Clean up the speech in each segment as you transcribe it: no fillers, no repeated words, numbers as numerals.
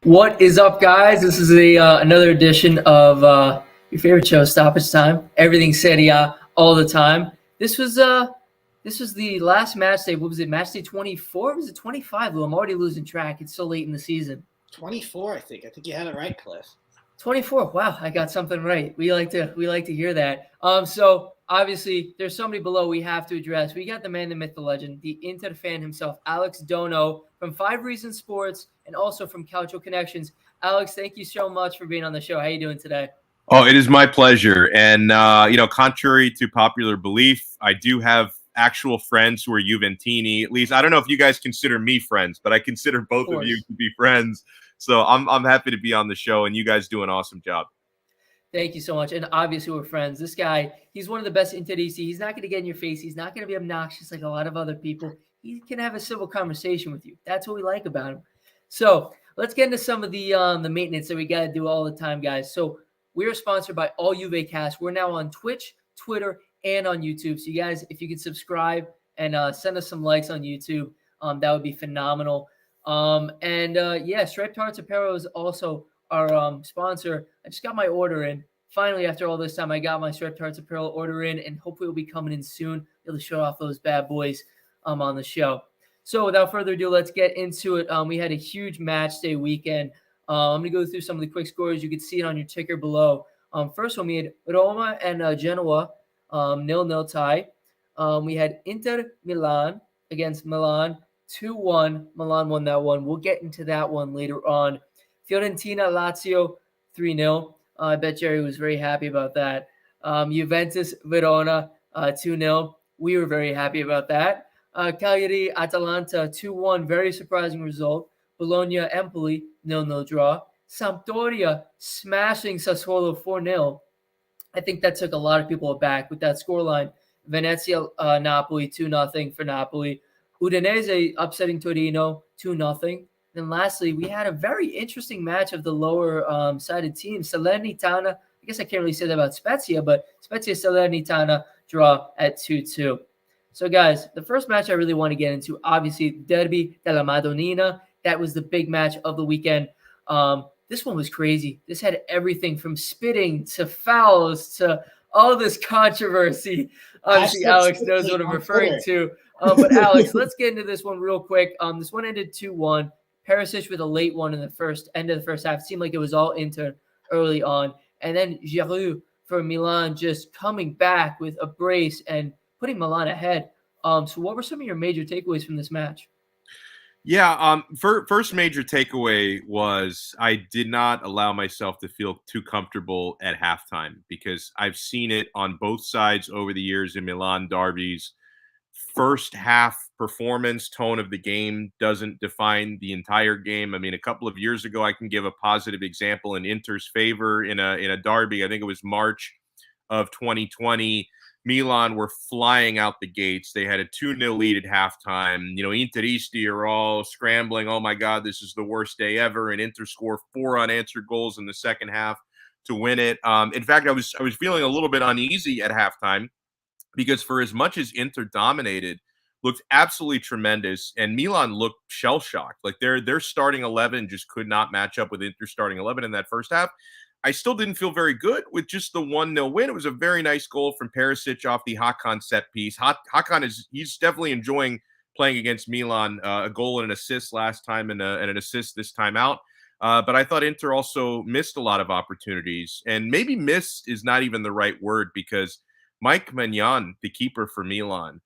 What is up, guys? This is another edition of your favorite show, Stoppage Time. Everything Serie A all the time. This was the last match day. What was it? Match day 24? Was it 25? Lou, I'm already losing track. It's so late in the season. 24, I think. I think you had it right, Cliff. 24. Wow, I got something right. We like to hear that. So obviously there's somebody below we have to address. We got the man, the myth, the legend, the Inter fan himself, Alex Donno from Five Reasons Sports and also from Calcio Connections. Alex, thank you so much for being on the show. How you doing today? Oh, it is my pleasure. And, contrary to popular belief, I do have actual friends who are Juventini. At least, I don't know if you guys consider me friends, but I consider both of you to be friends. So I'm happy to be on the show, and you guys do an awesome job. Thank you so much. And obviously, we're friends. This guy, he's one of the best Interisi. He's not going to get in your face. He's not going to be obnoxious like a lot of other people. He can have a civil conversation with you. That's what we like about him. So let's get into some of the maintenance that we got to do all the time, guys. So we're sponsored by All Juve Cast. We're now on Twitch, Twitter, and on YouTube. So you guys, if you could subscribe and send us some likes on YouTube, that would be phenomenal. Striped Hearts Apparel is also our sponsor. I just got my order in. Finally, after all this time, I got my Striped Hearts Apparel order in, and hopefully it'll be coming in soon. It'll show off those bad boys on the show. So without further ado, let's get into it. We had a huge match day weekend. I'm going to go through some of the quick scores. You can see it on your ticker below. First one, we had Roma and Genoa, 0-0 tie. We had Inter Milan against Milan, 2-1. Milan won that one. We'll get into that one later on. Fiorentina Lazio 3-0. I bet Jerry was very happy about that. Juventus Verona 2-0. We were very happy about that. Cagliari Atalanta 2-1. Very surprising result. Bologna Empoli 0-0 draw. Sampdoria smashing Sassuolo 4-0. I think that took a lot of people aback with that scoreline. Venezia Napoli 2-0 for Napoli. Udinese upsetting Torino 2-0. Then lastly, we had a very interesting match of the lower sided teams. Salernitana, I guess I can't really say that about Spezia, but Spezia Salernitana draw at 2-2. So guys, the first match I really want to get into, obviously, Derby della Madonnina. That was the big match of the weekend. This one was crazy. This had everything from spitting to fouls to all this controversy. Obviously, Alex knows what I'm referring to. But Alex, let's get into this one real quick. This one ended 2-1. Perisic with a late one in the end of the first half. It seemed like it was all Inter early on. And then Giroud for Milan just coming back with a brace and putting Milan ahead. So what were some of your major takeaways from this match? Yeah, first major takeaway was I did not allow myself to feel too comfortable at halftime because I've seen it on both sides over the years in Milan derbies. First half performance, tone of the game doesn't define the entire game. I mean, a couple of years ago, I can give a positive example in Inter's favor in a derby. I think it was March of 2020. Milan were flying out the gates. They had a 2-0 lead at halftime. Interisti are all scrambling. Oh my God, this is the worst day ever. And Inter score 4 unanswered goals in the second half to win it. In fact, I was feeling a little bit uneasy at halftime because for as much as Inter dominated, looked absolutely tremendous, and Milan looked shell-shocked. Like their starting 11 just could not match up with Inter starting 11 in that first half. I still didn't feel very good with just the 1-0 win. It was a very nice goal from Perisic off the Hakan set piece. Hakan he's definitely enjoying playing against Milan. A goal and an assist last time and an assist this time out. But I thought Inter also missed a lot of opportunities, and maybe miss is not even the right word because Mike Maignan, the keeper for Milan,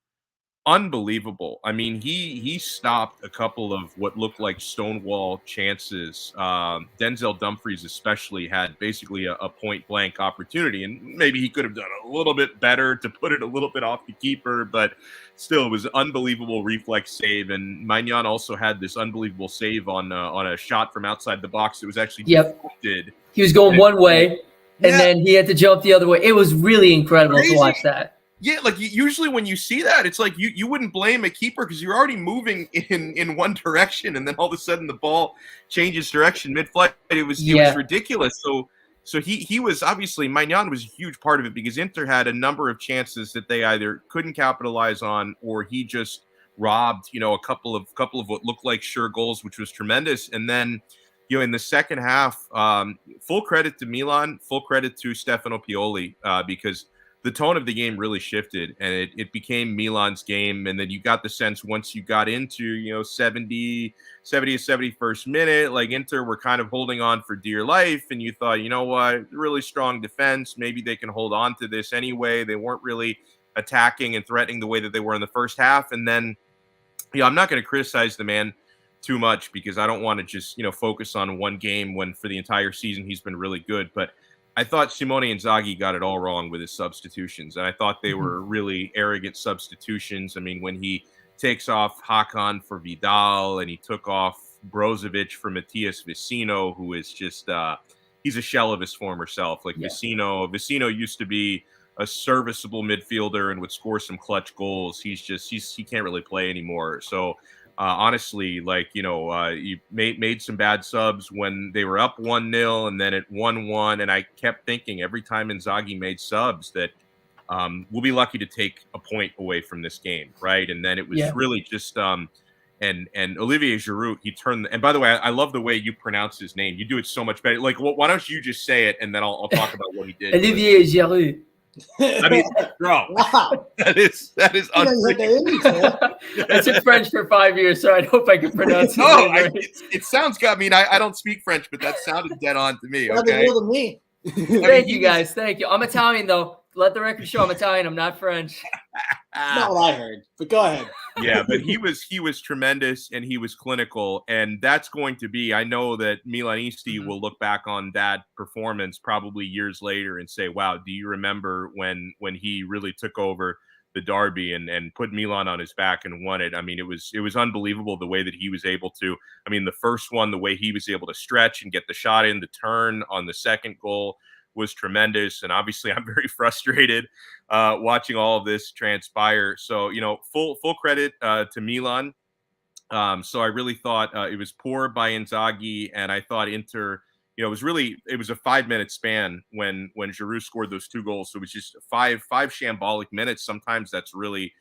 unbelievable. I mean, he stopped a couple of what looked like stonewall chances. Denzel Dumfries especially had basically a point-blank opportunity, and maybe he could have done a little bit better to put it a little bit off the keeper, but still, it was an unbelievable reflex save. And Maignan also had this unbelievable save on a shot from outside the box. It was actually deflected. He was going one way, and then he had to jump the other way. It was really incredible to watch that. Yeah, like usually when you see that, it's like you wouldn't blame a keeper because you're already moving in one direction, and then all of a sudden the ball changes direction mid-flight. It was ridiculous. So he was obviously Maignan was a huge part of it because Inter had a number of chances that they either couldn't capitalize on or he just robbed a couple of what looked like sure goals, which was tremendous. And then in the second half, full credit to Milan, full credit to Stefano Pioli, because the tone of the game really shifted and it became Milan's game. And then you got the sense once you got into, 70 to 71st minute, like Inter were kind of holding on for dear life. And you thought, you know what, really strong defense. Maybe they can hold on to this anyway. They weren't really attacking and threatening the way that they were in the first half. And then, I'm not going to criticize the man too much because I don't want to just, focus on one game when for the entire season he's been really good. But I thought Simone Inzaghi got it all wrong with his substitutions. And I thought they were really arrogant substitutions. I mean, when he takes off Hakan for Vidal and he took off Brozovic for Matias Vecino, who is just, he's a shell of his former self. Like Vecino used to be a serviceable midfielder and would score some clutch goals. He can't really play anymore. So, honestly, you made some bad subs when they were up 1-0 and then at 1-1. And I kept thinking every time Inzaghi made subs that we'll be lucky to take a point away from this game, right? And then it was really just and Olivier Giroud, he turned. And by the way, I love the way you pronounce his name. You do it so much better. Like, why don't you just say it and then I'll talk about what he did. Olivier Giroud. I mean, bro, Wow. that is unbelievable. I took French for 5 years, so I hope I can pronounce it. No, right. it sounds good. I mean, I don't speak French, but that sounded dead on to me. Rather Okay. real than me. Thank you, guys. Thank you. I'm Italian, though. Let the record show I'm Italian. I'm not French. Not what I heard, but go ahead. Yeah, but he was tremendous and he was clinical, and that's going to be. I know that Milanisti will look back on that performance probably years later and say, "Wow, do you remember when he really took over the derby and put Milan on his back and won it?" I mean, it was unbelievable the way that he was able to. I mean, the first one, the way he was able to stretch and get the shot in, the turn on the second goal was tremendous. And obviously I'm very frustrated watching all of this transpire. So, full credit to Milan. So I really thought it was poor by Inzaghi, and I thought Inter, it was a 5-minute span when Giroud scored those 2 goals. So it was just five shambolic minutes. Sometimes that's really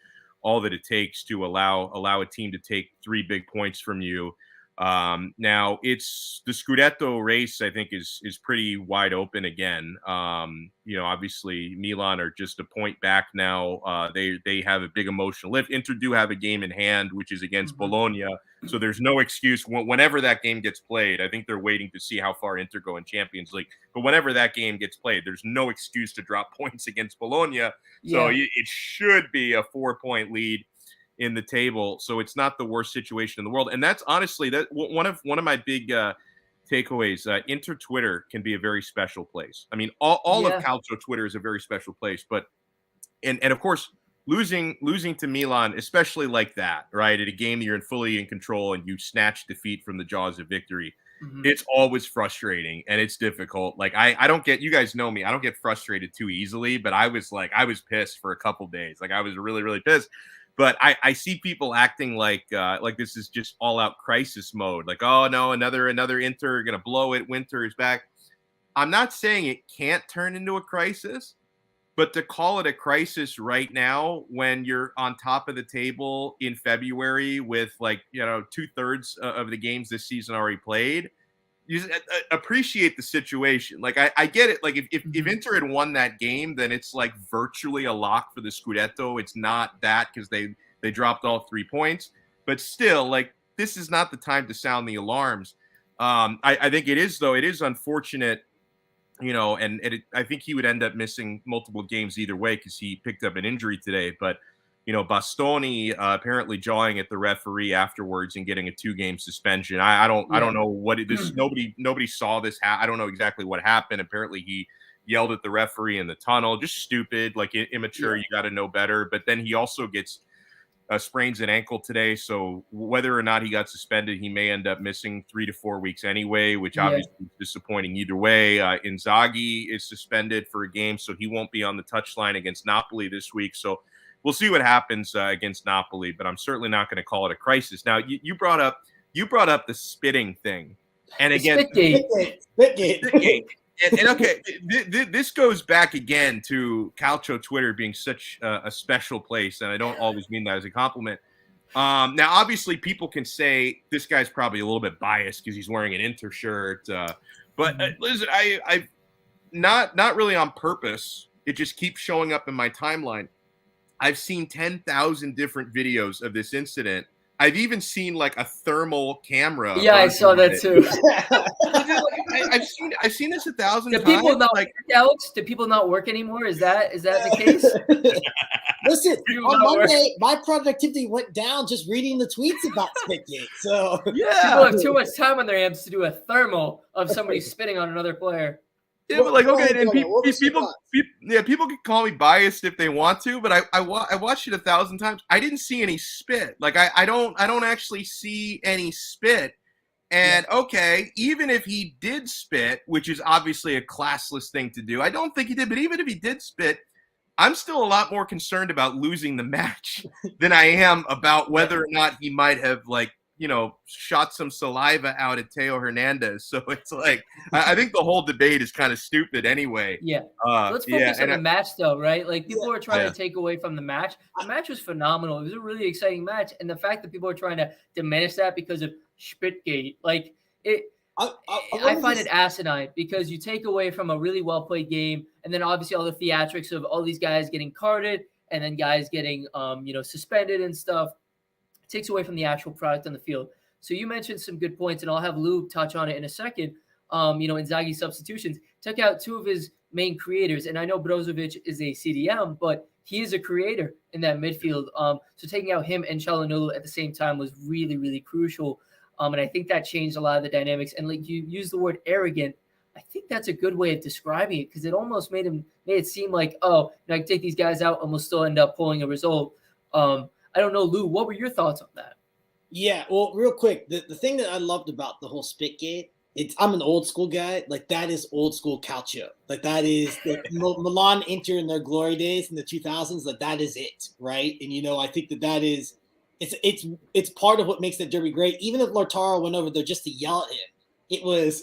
all that it takes to allow a team to take 3 big points from you. Now it's the Scudetto race, I think is pretty wide open again. Obviously Milan are just a point back now. They have a big emotional lift. Inter do have a game in hand, which is against Bologna. So there's no excuse whenever that game gets played. I think they're waiting to see how far Inter go in Champions League, but whenever that game gets played, there's no excuse to drop points against Bologna. So it should be a 4-point lead in the table, so it's not the worst situation in the world. And that's honestly that one of my big takeaways. Inter Twitter can be a very special place. I mean, all of Calcio Twitter is a very special place, but and of course losing to Milan, especially like that, right, at a game that you're fully in control and you snatch defeat from the jaws of victory. It's always frustrating and it's difficult. Like I don't get, you guys know me, I don't get frustrated too easily, but I was pissed for a couple days. Like I was really, really pissed. But I see people acting like this is just all out crisis mode. Like, oh no, another Inter gonna blow it. Winter is back. I'm not saying it can't turn into a crisis, but to call it a crisis right now when you're on top of the table in February with 2/3 of the games this season already played, you appreciate the situation. Like I get it. Like if Inter had won that game, then it's like virtually a lock for the Scudetto. It's not that because they dropped all 3 points, but still, like this is not the time to sound the alarms. I think it is though. It is unfortunate, I think he would end up missing multiple games either way because he picked up an injury today. But Bastoni apparently jawing at the referee afterwards and getting a 2-game suspension. I don't know what it is. Nobody saw this. I don't know exactly what happened. Apparently he yelled at the referee in the tunnel. Just stupid, like immature. You got to know better. But then he also gets sprains an ankle today. So whether or not he got suspended, he may end up missing 3 to 4 weeks anyway, which obviously is disappointing either way. Inzaghi is suspended for a game, so he won't be on the touchline against Napoli this week. So we'll see what happens against Napoli, but I'm certainly not going to call it a crisis. Now, you brought up the spitting thing, and again, Spitgate. And okay, this goes back again to Calcio Twitter being such a special place, and I don't always mean that as a compliment. Now, obviously, people can say this guy's probably a little bit biased because he's wearing an Inter shirt. But listen, I not really on purpose. It just keeps showing up in my timeline. I've seen 10,000 different videos of this incident. I've even seen like a thermal camera. Yeah, I saw that too. I've seen this 1,000 Do times. people not work, Alex? Do people not work anymore? Is that the case? Listen, on Monday, my productivity went down just reading the tweets about Spitgate. So people have too much time on their hands to do a thermal of somebody spitting on another player. Yeah, but like, okay, and people can call me biased if they want to, but I watched it 1,000 times. I didn't see any spit. Like I don't actually see any spit. And okay, even if he did spit, which is obviously a classless thing to do, I don't think he did. But even if he did spit, I'm still a lot more concerned about losing the match than I am about whether or not he might have shot some saliva out at Teo Hernandez. So it's like, I think the whole debate is kind of stupid anyway. Yeah. Let's focus on the match though, right? Like people are trying to take away from the match. The match was phenomenal. It was a really exciting match. And the fact that people are trying to diminish that because of Spitgate, like I find it asinine because you take away from a really well played game, and then obviously all the theatrics of all these guys getting carded and then guys getting suspended and stuff. It takes away from the actual product on the field. So you mentioned some good points, and I'll have Lou touch on it in a second. Inzaghi's substitutions took out two of his main creators, and I know Brozovic is a CDM, but he is a creator in that midfield. So taking out him and Çalhanoğlu at the same time was really, really crucial. And I think that changed a lot of the dynamics. And like you use the word arrogant, I think that's a good way of describing it because it almost made it seem like, I can take these guys out and we'll still end up pulling a result. I don't know, Lou, what were your thoughts on that? Yeah, well, real quick, the thing that I loved about the whole Spitgate, I'm an old school guy. Like that is old school calcio. Like that is the Milan Inter in their glory days in the 2000s. Like that is it, right? And I think that is it's part of what makes that derby great. Even if Lautaro went over there just to yell at him, it was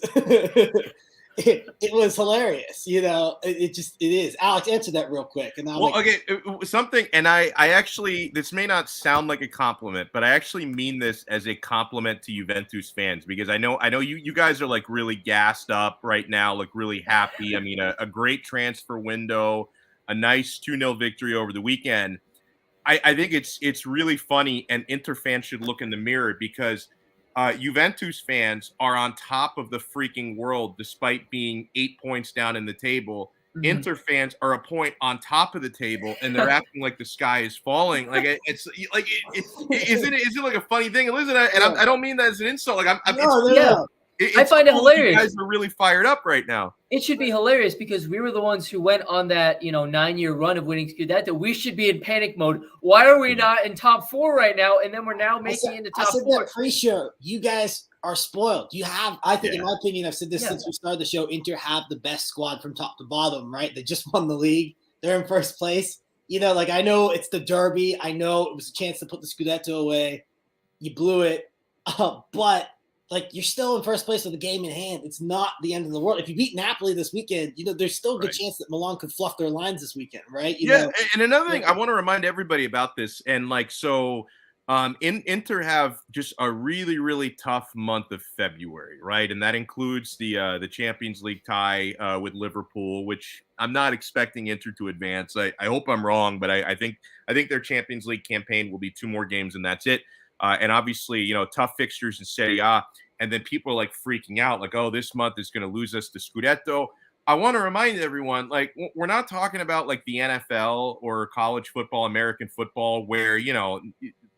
it was hilarious. It is. Alex, answer that real quick. And something, and I actually, this may not sound like a compliment, but I actually mean this as a compliment to Juventus fans because I know you guys are like really gassed up right now, like really happy. I mean, a great transfer window, a nice 2-0 victory over the weekend. I think it's really funny, and Inter fans should look in the mirror because Juventus fans are on top of the freaking world despite being 8 points down in the table. Mm-hmm. Inter fans are a point on top of the table, and they're acting like the sky is falling. Like is it like a funny thing? And listen, I don't mean that as an insult. Like I find it hilarious. You guys are really fired up right now. It should be hilarious because we were the ones who went on that 9-year run of winning Scudetto. We should be in panic mode. Why are we not in top 4 right now? And then we're now making it into top 4. I said that pre-show. You guys are spoiled. You have, I think, in my opinion, I've said this since we started the show. Inter have the best squad from top to bottom. Right? They just won the league. They're in first place. I know it's the derby. I know it was a chance to put the Scudetto away. You blew it, but. Like you're still in first place with the game in hand. It's not the end of the world. If you beat Napoli this weekend, there's still a good chance that Milan could fluff their lines this weekend, right? And another thing, I want to remind everybody about this. And Inter have just a really, really tough month of February, right? And that includes the Champions League tie with Liverpool, which I'm not expecting Inter to advance. I hope I'm wrong, but I think their Champions League campaign will be 2 more games and that's it. And obviously, tough fixtures in Serie A. And then people are like freaking out, like, oh, this month is going to lose us to Scudetto. I want to remind everyone, like, we're not talking about like the NFL or college football, American football, where,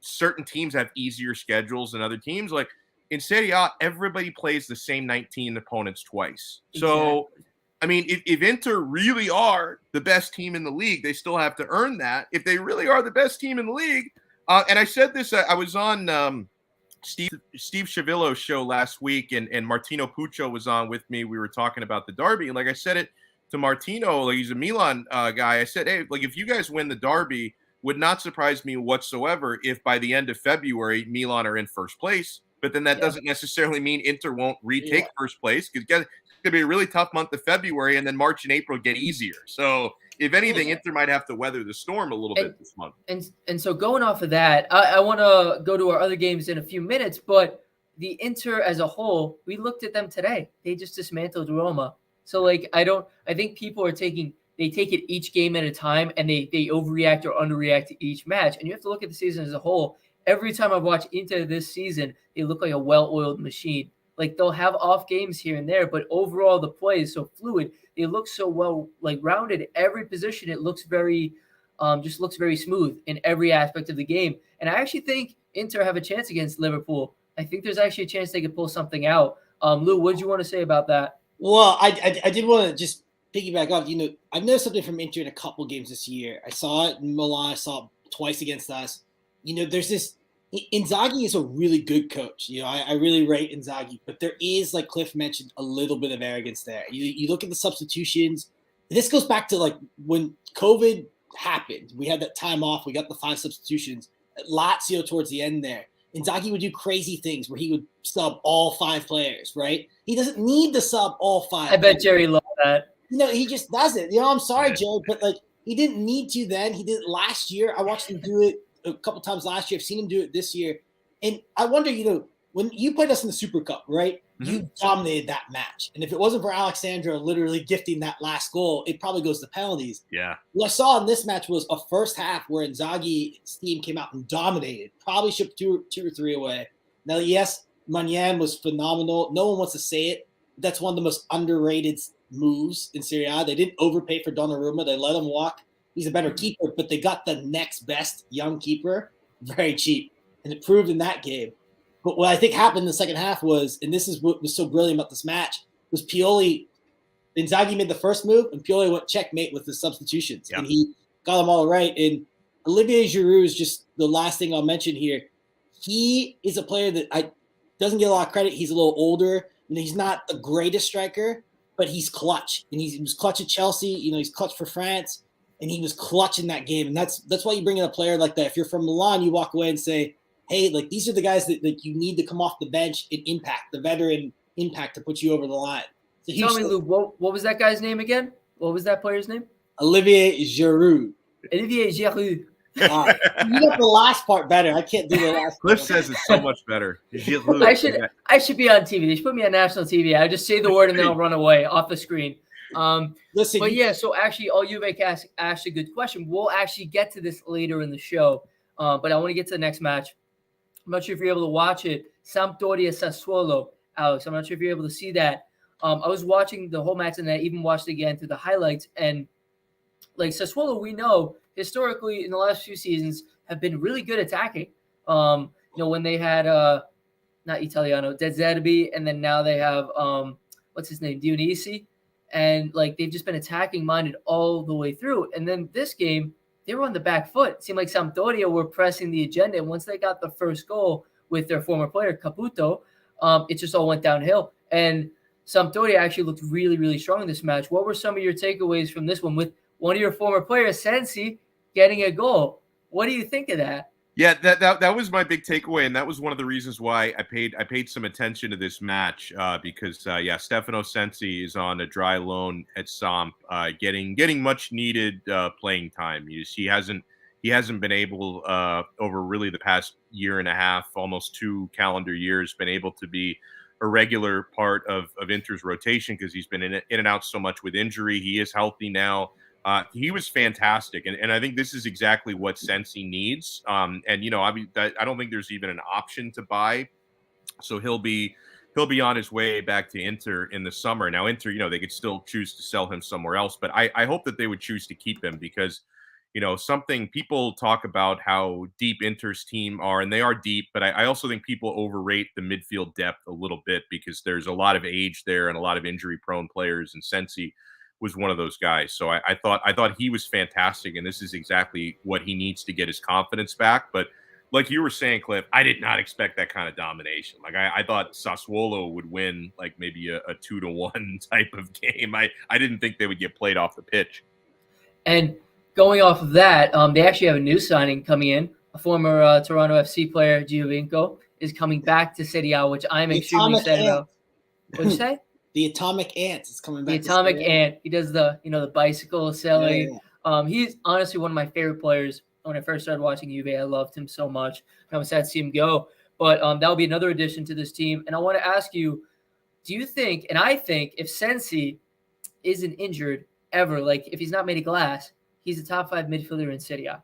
certain teams have easier schedules than other teams. Like in Serie A, everybody plays the same 19 opponents twice. Exactly. So, I mean, if Inter really are the best team in the league, they still have to earn that. If they really are the best team in the league, and I said this, I was on Steve Chavillo's show last week, and Martino Puccio was on with me. We were talking about the derby, and like I said it to Martino, like he's a Milan guy. I said, hey, like if you guys win the derby, would not surprise me whatsoever if by the end of February Milan are in first place. But then that doesn't necessarily mean Inter won't retake first place because it's going to be a really tough month of February, and then March and April get easier. So if anything, Inter might have to weather the storm a little bit this month. And so going off of that, I want to go to our other games in a few minutes, but the Inter as a whole, we looked at them today. They just dismantled Roma. So like I think people take it each game at a time, and they overreact or underreact to each match. And you have to look at the season as a whole. Every time I've watched Inter this season, they look like a well-oiled machine. Like they'll have off games here and there, but overall the play is so fluid. They look so well, like rounded. Every position, it looks very, just looks very smooth in every aspect of the game. And I actually think Inter have a chance against Liverpool. I think there's actually a chance they could pull something out. Lou, what did you want to say about that? Well, I did want to just piggyback off. I've noticed something from Inter in a couple games this year. I saw it in Milan. I saw it twice against us. There's this. Inzaghi is a really good coach. I really rate Inzaghi, but there is, like Cliff mentioned, a little bit of arrogance there. You look at the substitutions. This goes back to like when COVID happened. We had that time off. We got the 5 substitutions. Lazio towards the end there. Inzaghi would do crazy things where he would sub all 5 players, right? He doesn't need to sub all 5. I bet Jerry loved that. He just does it. I'm sorry, Jerry, but like he didn't need to then. He did it last year. I watched him do it a couple times last year. I've seen him do it this year. And I wonder, when you played us in the Super Cup, right? Mm-hmm. You dominated that match. And if it wasn't for Alexandra literally gifting that last goal, it probably goes to penalties. Yeah. What I saw in this match was a first half where Inzaghi's team came out and dominated. Probably shipped 2 or 3 away. Now, yes, Magnan was phenomenal. No one wants to say it. That's one of the most underrated moves in Serie A. They didn't overpay for Donnarumma. They let him walk. He's a better keeper, but they got the next best young keeper very cheap. And it proved in that game. But what I think happened in the second half was, and this is what was so brilliant about this match, was Pioli. Inzaghi made the first move, and Pioli went checkmate with the substitutions. Yep. And he got them all right. And Olivier Giroud is just the last thing I'll mention here. He is a player that doesn't get a lot of credit. He's a little older. He's not the greatest striker, but he's clutch. And he was clutch at Chelsea. He's clutch for France. And he was clutch in that game. And that's why you bring in a player like that. If you're from Milan, you walk away and say, hey, like these are the guys that you need to come off the bench and impact, the veteran impact to put you over the line. Tell me, Lou, what was that guy's name again? What was that player's name? Olivier Giroud. Olivier Giroud. You got the last part better. I can't do the last Cliff part. says it's so much better. Giroud. I should be on TV. They should put me on national TV. I just say the word and then I'll run away off the screen. Listen, so actually, all you make asked a good question. We'll actually get to this later in the show, but I want to get to the next match. I'm not sure if you're able to watch it. Sampdoria Sassuolo, Alex. I'm not sure if you're able to see that. I was watching the whole match and I even watched it again through the highlights. And like Sassuolo, we know historically in the last few seasons have been really good attacking. When they had not Italiano, De Zerbi, and then now they have what's his name, Dionisi. And like they've just been attacking minded all the way through. And then this game, they were on the back foot. It seemed like Sampdoria were pressing the agenda. And once they got the first goal with their former player, Caputo, it just all went downhill. And Sampdoria actually looked really, really strong in this match. What were some of your takeaways from this one with one of your former players, Sensi, getting a goal? What do you think of that? Yeah, that was my big takeaway, and that was one of the reasons why I paid some attention to this match because Stefano Sensi is on a dry loan at Samp, getting much needed playing time. He hasn't been able over really the past year and a half, almost 2 calendar years, been able to be a regular part of Inter's rotation because he's been in and out so much with injury. He is healthy now. He was fantastic, and I think this is exactly what Sensi needs. I don't think there's even an option to buy, so he'll be on his way back to Inter in the summer. Now, Inter, they could still choose to sell him somewhere else, but I hope that they would choose to keep him because, something people talk about how deep Inter's team are, and they are deep, but I also think people overrate the midfield depth a little bit because there's a lot of age there and a lot of injury-prone players, and Sensi was one of those guys. So I thought he was fantastic, and this is exactly what he needs to get his confidence back. But like you were saying, Cliff, I did not expect that kind of domination. Like I thought Sassuolo would win like maybe a 2-1 type of game. I didn't think they would get played off the pitch. And going off of that, they actually have a new signing coming in. A former Toronto FC player, Giovinco, is coming back to Serie A, which I'm extremely excited about. What'd you say? The Atomic Ant is coming back. The Atomic Ant. He does the bicycle selling. He's honestly one of my favorite players. When I first started watching Juve, I loved him so much. I was sad to see him go. But that'll be another addition to this team. And I want to ask you, do you think, and I think if Sensi isn't injured ever, like if he's not made of glass, he's a top 5 midfielder in Serie A.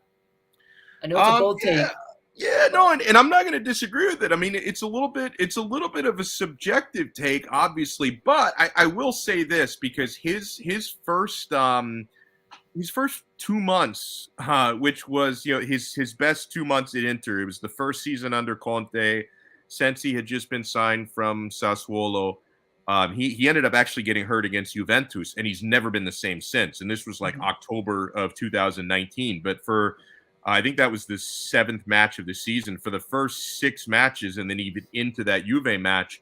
I know it's a bold take. Yeah, no, and I'm not going to disagree with it. I mean, it's a little bit of a subjective take, obviously, but I will say this because his first 2 months, which was his best 2 months at Inter. It was the first season under Conte. Sensi had just been signed from Sassuolo. He ended up actually getting hurt against Juventus, and he's never been the same since. And this was like October of 2019. But for I think that was the 7th match of the season. For the first 6 matches, and then even into that Juve match,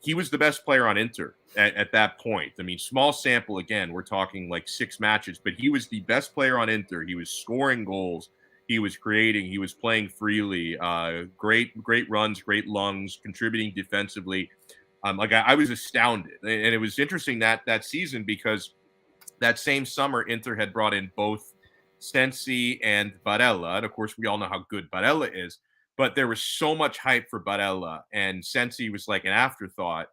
he was the best player on Inter at that point. I mean, small sample again. We're talking like 6 matches, but he was the best player on Inter. He was scoring goals. He was creating. He was playing freely. Great runs, great lungs, contributing defensively. I was astounded, and it was interesting that season because that same summer Inter had brought in both Sensi and Barella, and of course we all know how good Barella is. But there was so much hype for Barella, and Sensi was like an afterthought.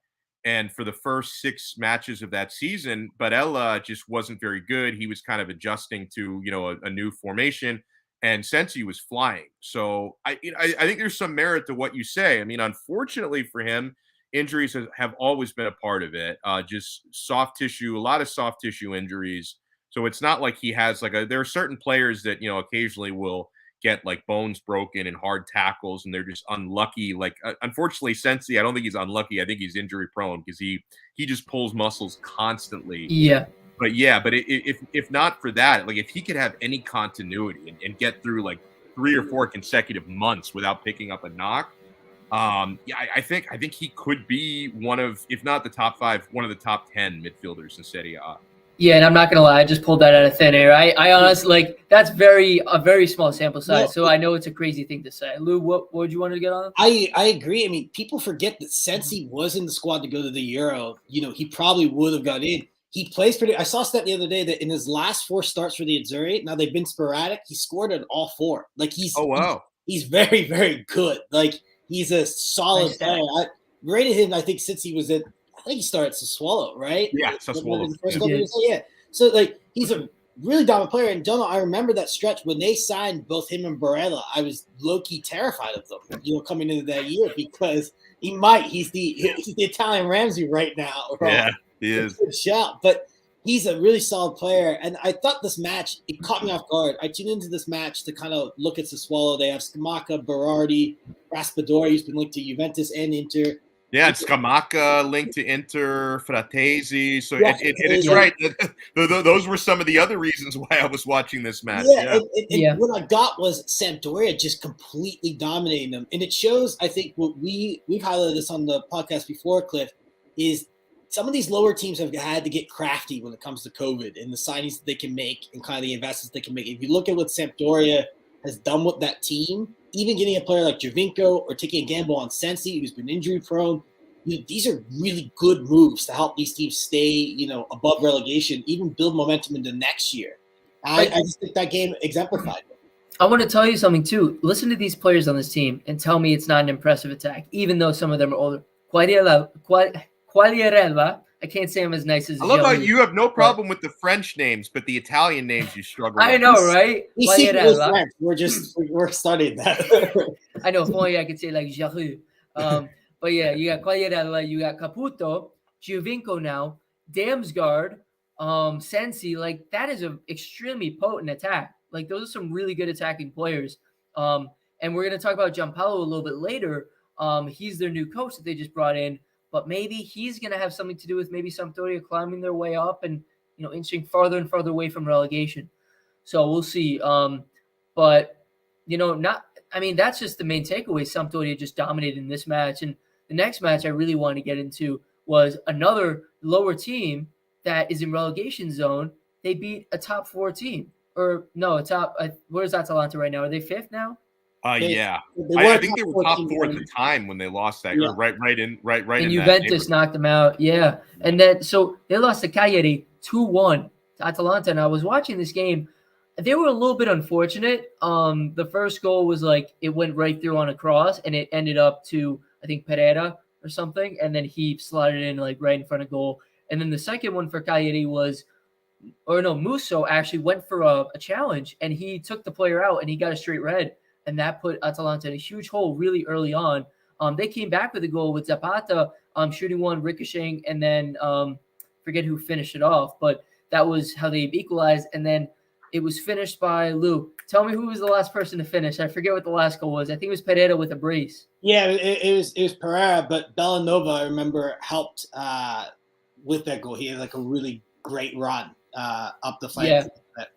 And for the first 6 matches of that season, Barella just wasn't very good. He was kind of adjusting to a new formation, and Sensi was flying. So I think there's some merit to what you say. I mean, unfortunately for him, injuries have always been a part of it. Just soft tissue, a lot of soft tissue injuries. So it's not like he has there are certain players that, occasionally will get like bones broken and hard tackles and they're just unlucky. Unfortunately, Sensi, I don't think he's unlucky. I think he's injury prone because he just pulls muscles constantly. Yeah. But if not for that, if he could have any continuity and get through 3 or 4 consecutive months without picking up a knock, I think he could be one of, if not the top 5, one of the top 10 midfielders in Serie A. Yeah, and I'm not gonna lie, I just pulled that out of thin air. I honestly that's a very small sample size, so I know it's a crazy thing to say. Lou, what would you want to get on? I agree. I mean, people forget that Sensi was in the squad to go to the Euro. He probably would have got in. He plays pretty. I saw a stat the other day that in his last 4 starts for the Azzurri, now they've been sporadic. He scored in all 4. He's very, very good. He's a solid player. I rated him. I think since he was I think he started at Sassuolo, right? Yeah, Sassuolo. Yeah. So he's a really dominant player. And Donno, I remember that stretch when they signed both him and Barella. I was low key terrified of them, coming into that year because he's the Italian Ramsey right now. Right? Yeah, he is. Good shout, but he's a really solid player. And I thought this match, it caught me off guard. I tuned into this match to kind of look at Sassuolo. They have Scamacca, Berardi, Raspadori, who's been linked to Juventus and Inter. Yeah, it's Scamacca linked to Inter, Fratesi. So it's right. Those were some of the other reasons why I was watching this match. And what I got was Sampdoria just completely dominating them. And it shows, I think, what we've highlighted this on the podcast before, Cliff, is some of these lower teams have had to get crafty when it comes to COVID and the signings that they can make and kind of the investments they can make. If you look at what Sampdoria has done with that team, even getting a player like Giovinco or taking a gamble on Sensi, who's been injury prone, these are really good moves to help these teams stay, above relegation, even build momentum into next year. I just think that game exemplified it. I want to tell you something too. Listen to these players on this team and tell me it's not an impressive attack, even though some of them are older. Quagliarella. I can't say I'm as nice as. I love how you have no problem with the French names, but the Italian names you struggle with. I know, right? We're studying that. I know. If only I could say like Jaru. But yeah, you got Quagliarella, you got Caputo, Giovinco now, Damsgaard, Sensi. That is an extremely potent attack. Those are some really good attacking players. And we're going to talk about Gianpaolo a little bit later. He's their new coach that they just brought in. But maybe he's going to have something to do with maybe Sampdoria climbing their way up and, inching farther and farther away from relegation. So we'll see. But that's just the main takeaway. Sampdoria just dominated in this match. And the next match I really wanted to get into was another lower team that is in relegation zone. They beat a top 4 team. Or no, where's Atalanta right now? Are they 5th now? Yeah. I think they were top 4 at the time when they lost that. Yeah. Right in Juventus knocked them out. Yeah. And then so they lost to Cagliari 2-1 to Atalanta. And I was watching this game. They were a little bit unfortunate. The first goal was like it went right through on a cross, and it ended up to, I think, Pereira or something, and then he slotted in like right in front of goal. And then the second one for Cagliari was, or no, Musso actually went for a challenge, and he took the player out, and he got a straight red, and that put Atalanta in a huge hole really early on. They came back with a goal with Zapata shooting one, ricocheting, and then forget who finished it off, but that was how they equalized. And then it was finished by Lou. Tell me who was the last person to finish. I forget what the last goal was. I think it was Pereira with a brace. Yeah, it was Pereira, but Bellanova, I remember, helped with that goal. He had like a really great run up the flank,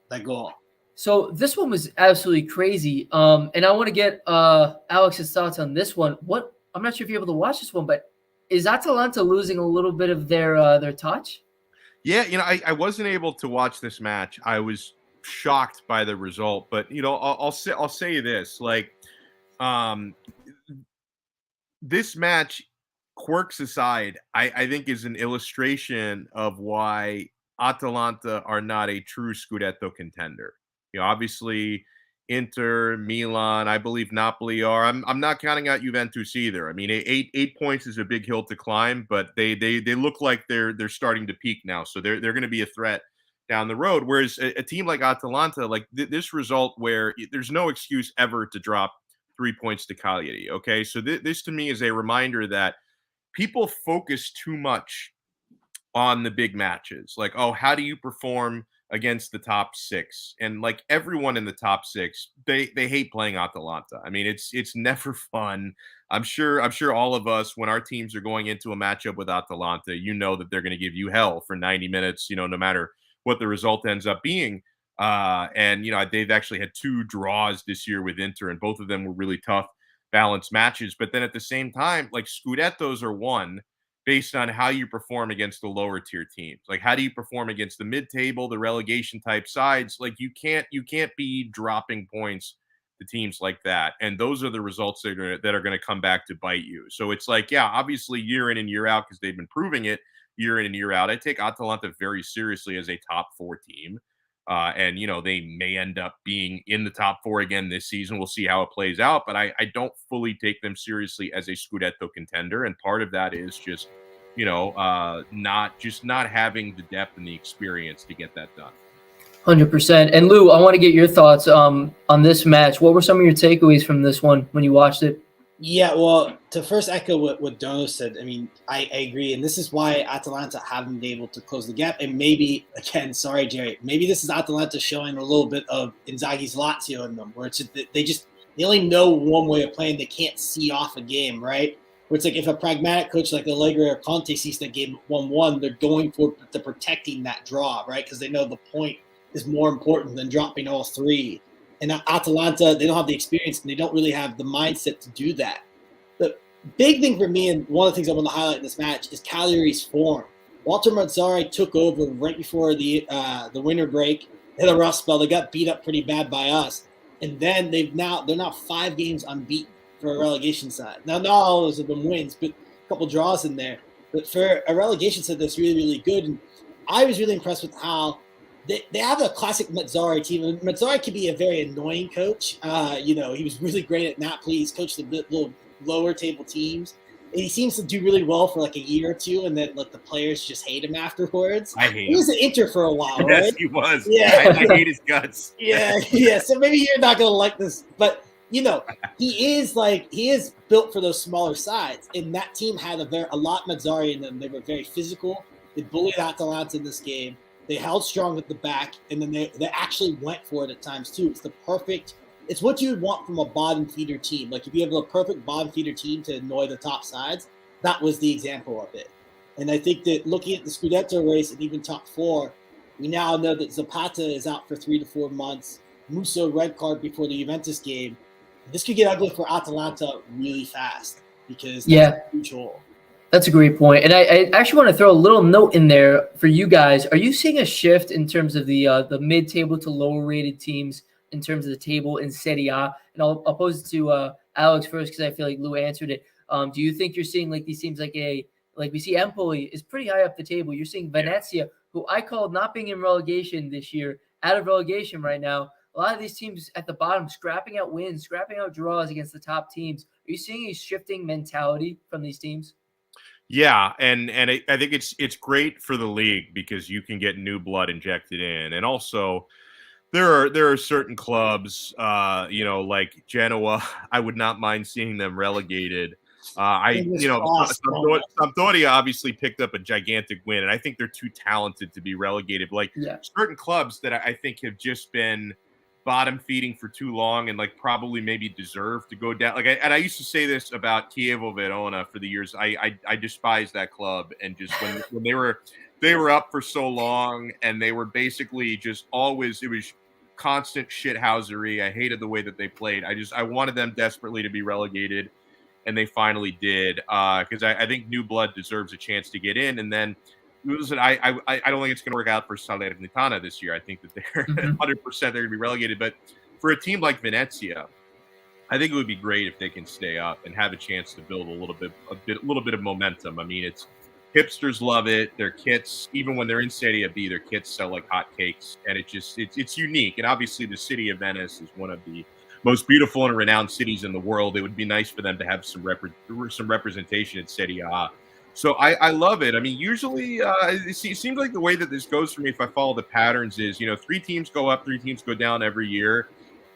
that goal. So this one was absolutely crazy. And I want to get Alex's thoughts on this one. I'm not sure if you're able to watch this one, but is Atalanta losing a little bit of their touch? Yeah, I wasn't able to watch this match. I was shocked by the result, but I'll say this, like, this match, quirks aside, I think is an illustration of why Atalanta are not a true Scudetto contender. Obviously Inter, Milan, I believe Napoli are. I'm not counting out Juventus either. I mean, 8 points is a big hill to climb, but they look like they're starting to peak now, so they're going to be a threat down the road. Whereas a team like Atalanta, like this result, where there's no excuse ever to drop 3 points to Cagliari. Okay, so this to me is a reminder that people focus too much on the big matches. Like, oh, how do you perform against the top six? And like everyone in the top six, they hate playing Atalanta. I mean, it's never fun. I'm sure all of us, when our teams are going into a matchup with Atalanta, that they're going to give you hell for 90 minutes, no matter what the result ends up being. And they've actually had 2 draws this year with Inter, and both of them were really tough, balanced matches. But then at the same time, like, Scudettos are won based on how you perform against the lower tier teams. Like, how do you perform against the mid-table, the relegation type sides? Like, you can't be dropping points to teams like that. And those are the results that are going to come back to bite you. So it's like, yeah, obviously year in and year out, because they've been proving it year in and year out, I take Atalanta very seriously as a top 4 team. And they may end up being in the top 4 again this season. We'll see how it plays out, but I don't fully take them seriously as a Scudetto contender. And part of that is just, not having the depth and the experience to get that done. 100%. And Lou, I want to get your thoughts on this match. What were some of your takeaways from this one when you watched it? Yeah, well, to first echo what Donno said, I mean, I agree. And this is why Atalanta haven't been able to close the gap. And maybe, again, sorry, Jerry, maybe this is Atalanta showing a little bit of Inzaghi's Lazio in them, where it's they only know one way of playing. They can't see off a game, right? Where it's like if a pragmatic coach like Allegri or Conte sees that game 1-1, they're going for the protecting that draw, right? Because they know the point is more important than dropping all 3. And Atalanta, they don't have the experience, and they don't really have the mindset to do that. The big thing for me, and one of the things I want to highlight in this match, is Cagliari's form. Walter Mazzarri took over right before the winter break, hit a rough spell. They got beat up pretty bad by us, and then they're now 5 games unbeaten for a relegation side. Now, not all those have been wins, but a couple draws in there. But for a relegation side, that's really, really good. And I was really impressed with how they have a classic Mazzarri team. And Mazzarri can be a very annoying coach. He was really great at Napoli. He's coached the little lower table teams. And he seems to do really well for like a year or 2, and then like the players just hate him afterwards. I hate him. He was an Inter for a while, right? Yes, he was. Yeah. I hate his guts. Yeah. So maybe you're not going to like this, but he is built for those smaller sides. And that team had a lot Mazzarri in them. They were very physical. They bullied Atalanta in this game. They held strong at the back, and then they actually went for it at times too. It's what you would want from a bottom feeder team. Like if you have a perfect bottom feeder team to annoy the top sides, that was the example of it. And I think that looking at the Scudetto race and even top 4, we now know that Zapata is out for 3 to 4 months. Musso red card before the Juventus game. This could get ugly for Atalanta really fast because that's a huge hole. That's a great point. And I actually want to throw a little note in there for you guys. Are you seeing a shift in terms of the mid-table to lower-rated teams in terms of the table in Serie A? And I'll pose it to Alex first because I feel like Lou answered it. Do you think you're seeing like these teams like we see Empoli is pretty high up the table. You're seeing Venezia, who I called not being in relegation this year, out of relegation right now. A lot of these teams at the bottom scrapping out wins, scrapping out draws against the top teams. Are you seeing a shifting mentality from these teams? Yeah, and I think it's great for the league because you can get new blood injected in, and also there are certain clubs, like Genoa. I would not mind seeing them relegated. Sampdoria obviously picked up a gigantic win, and I think they're too talented to be relegated. Like certain clubs that I think have just been bottom feeding for too long and like probably maybe deserve to go down. I used to say this about Chievo Verona for the years. I despise that club, and just when they were up for so long and they were basically just always, it was constant shithousery. I hated the way that they played. I wanted them desperately to be relegated, and they finally did, because I think new blood deserves a chance to get in. And then listen, I don't think it's going to work out for Salernitana this year. I think that they're 100% they're going to be relegated. But for a team like Venezia, I think it would be great if they can stay up and have a chance to build a little bit of momentum. I mean, hipsters love it. Their kits, even when they're in Serie B, their kits sell like hotcakes, and it's unique. And obviously, the city of Venice is one of the most beautiful and renowned cities in the world. It would be nice for them to have some representation in Serie A. So I love it. I mean, usually it seems like the way that this goes for me, if I follow the patterns, is 3 teams go up, 3 teams go down every year.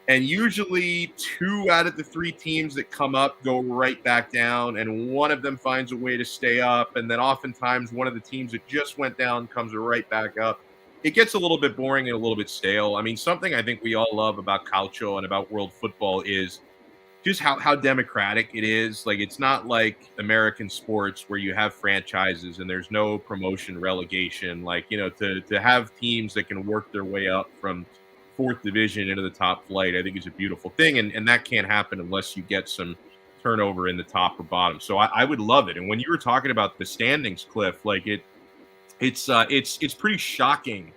And usually 2 out of the 3 teams that come up go right back down, and one of them finds a way to stay up. And then oftentimes one of the teams that just went down comes right back up. It gets a little bit boring and a little bit stale. I mean, something I think we all love about calcio and about world football is just how democratic it is. Like, it's not like American sports where you have franchises and there's no promotion relegation. Like, to have teams that can work their way up from 4th division into the top flight, I think is a beautiful thing. And that can't happen unless you get some turnover in the top or bottom. So I would love it. And when you were talking about the standings, Cliff, like it's pretty shocking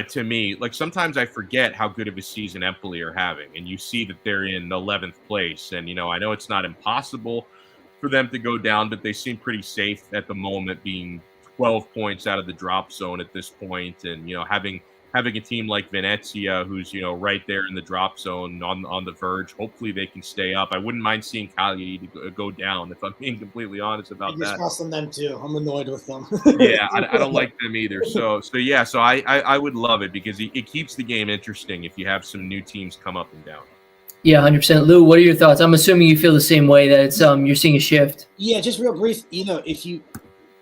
to me. Like, sometimes I forget how good of a season Empoli are having, and you see that they're in 11th place. And, I know it's not impossible for them to go down, but they seem pretty safe at the moment, being 12 points out of the drop zone at this point. And, having a team like Venezia, who's, right there in the drop zone on the verge, hopefully they can stay up. I wouldn't mind seeing Cagliari to go down, if I'm being completely honest about that. Just on them too. I'm annoyed with them. Yeah, I don't like them either. So I would love it because it keeps the game interesting if you have some new teams come up and down. Yeah, 100%. Lou, what are your thoughts? I'm assuming you feel the same way, that it's you're seeing a shift. Yeah, just real brief.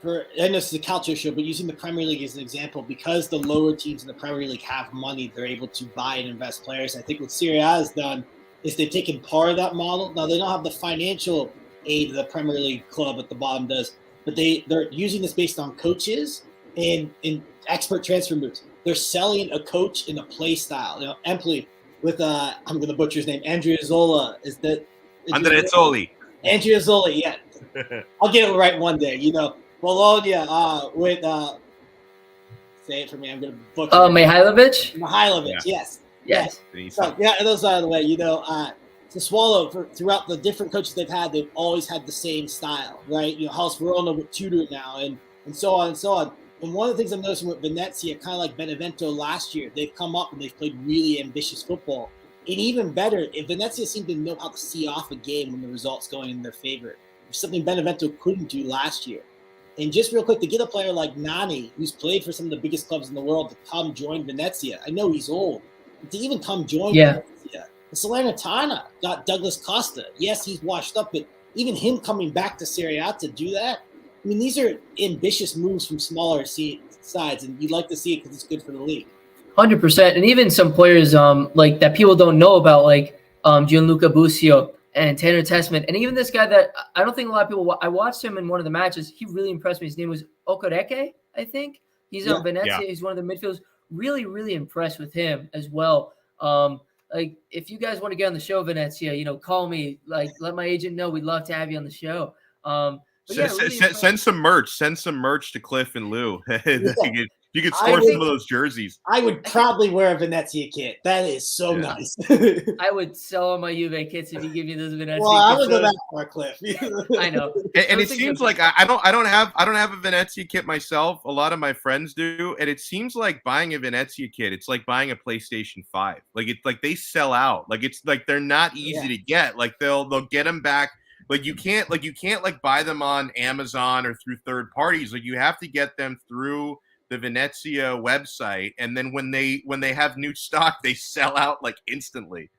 I know this is a calcio show, but using the Premier League as an example, because the lower teams in the Premier League have money, they're able to buy and invest players. I think what Serie A has done is they've taken part of that model. Now, they don't have the financial aid the Premier League club at the bottom does, but they're using this based on coaches and in expert transfer moves. They're selling a coach in a play style. Empoli with I'm going to butcher his name, Andrea Zola. Andreazzoli, yeah. I'll get it right one day. Bologna with say it for me. I'm going to book. Mihailovic, yes. So, those out of the way. Sassuolo throughout the different coaches they've had, they've always had the same style, right? Hellas Verona with Tudor now, and so on and so on. And one of the things I'm noticing with Venezia, kind of like Benevento last year, they've come up and they've played really ambitious football. And even better, if Venezia seem to know how to see off a game when the result's going in their favor, something Benevento couldn't do last year. And just real quick, to get a player like Nani, who's played for some of the biggest clubs in the world, to come join Venezia. I know he's old, but to even come join Venezia. The Salernitana got Douglas Costa. Yes, he's washed up, but even him coming back to Serie A to do that, I mean, these are ambitious moves from smaller sides, and you'd like to see it because it's good for the league. 100%. And even some players like that people don't know about, like Gianluca Busio and Tanner Tessman, and even this guy that I don't think a lot of people. I watched him in one of the matches. He really impressed me. His name was Okereke, I think. He's on Venezia. Yeah. He's one of the midfielders. Really, really impressed with him as well. Like, if you guys want to get on the show, Venezia, call me. Like, let my agent know. We'd love to have you on the show. Really send some merch. Send some merch to Cliff and Lou. You could score some of those jerseys. I would probably wear a Venezia kit. That is so nice. I would sell all my Juve kits if you give me those Venezia well, I kits. would go that far, Cliff. I know. And it seems like I don't have a Venezia kit myself. A lot of my friends do, and it seems like buying a Venezia kit, it's like buying a PlayStation 5. Like they sell out. Like it's like they're not easy to get. Like they'll get them back. Like you can't buy them on Amazon or through third parties. Like you have to get them through the Venezia website, and then when they have new stock, they sell out like instantly.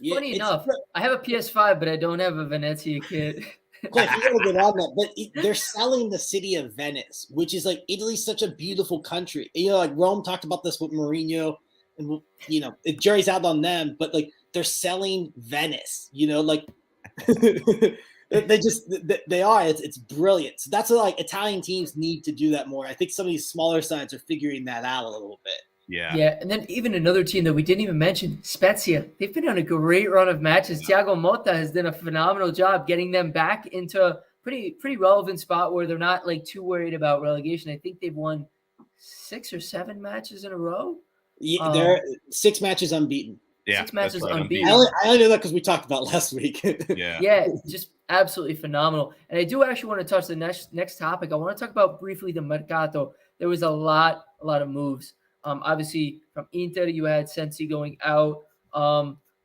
Funny enough, I have a PS5, but I don't have a Venezia kit. Cliff, you gotta get on that. But they're selling the city of Venice, which is like Italy's such a beautiful country. You know, like Rome talked about this with Mourinho, and you know, the jury's out on them. But like they're selling Venice. You know, like they are. It's brilliant. So that's what like Italian teams need to do that more. I think some of these smaller sides are figuring that out a little bit. Yeah, and then even another team that we didn't even mention, Spezia. They've been on a great run of matches. Thiago Motta has done a phenomenal job getting them back into a pretty relevant spot where they're not like too worried about relegation. I think they've won 6 or 7 matches in a row. Yeah, they're 6 matches unbeaten. Yeah, 6 matches unbeaten. I only know that because we talked about last week. Yeah, just absolutely phenomenal. And I do actually want to touch the next topic. I want to talk about briefly the Mercato. There was a lot of moves. Obviously, from Inter, you had Sensi going out.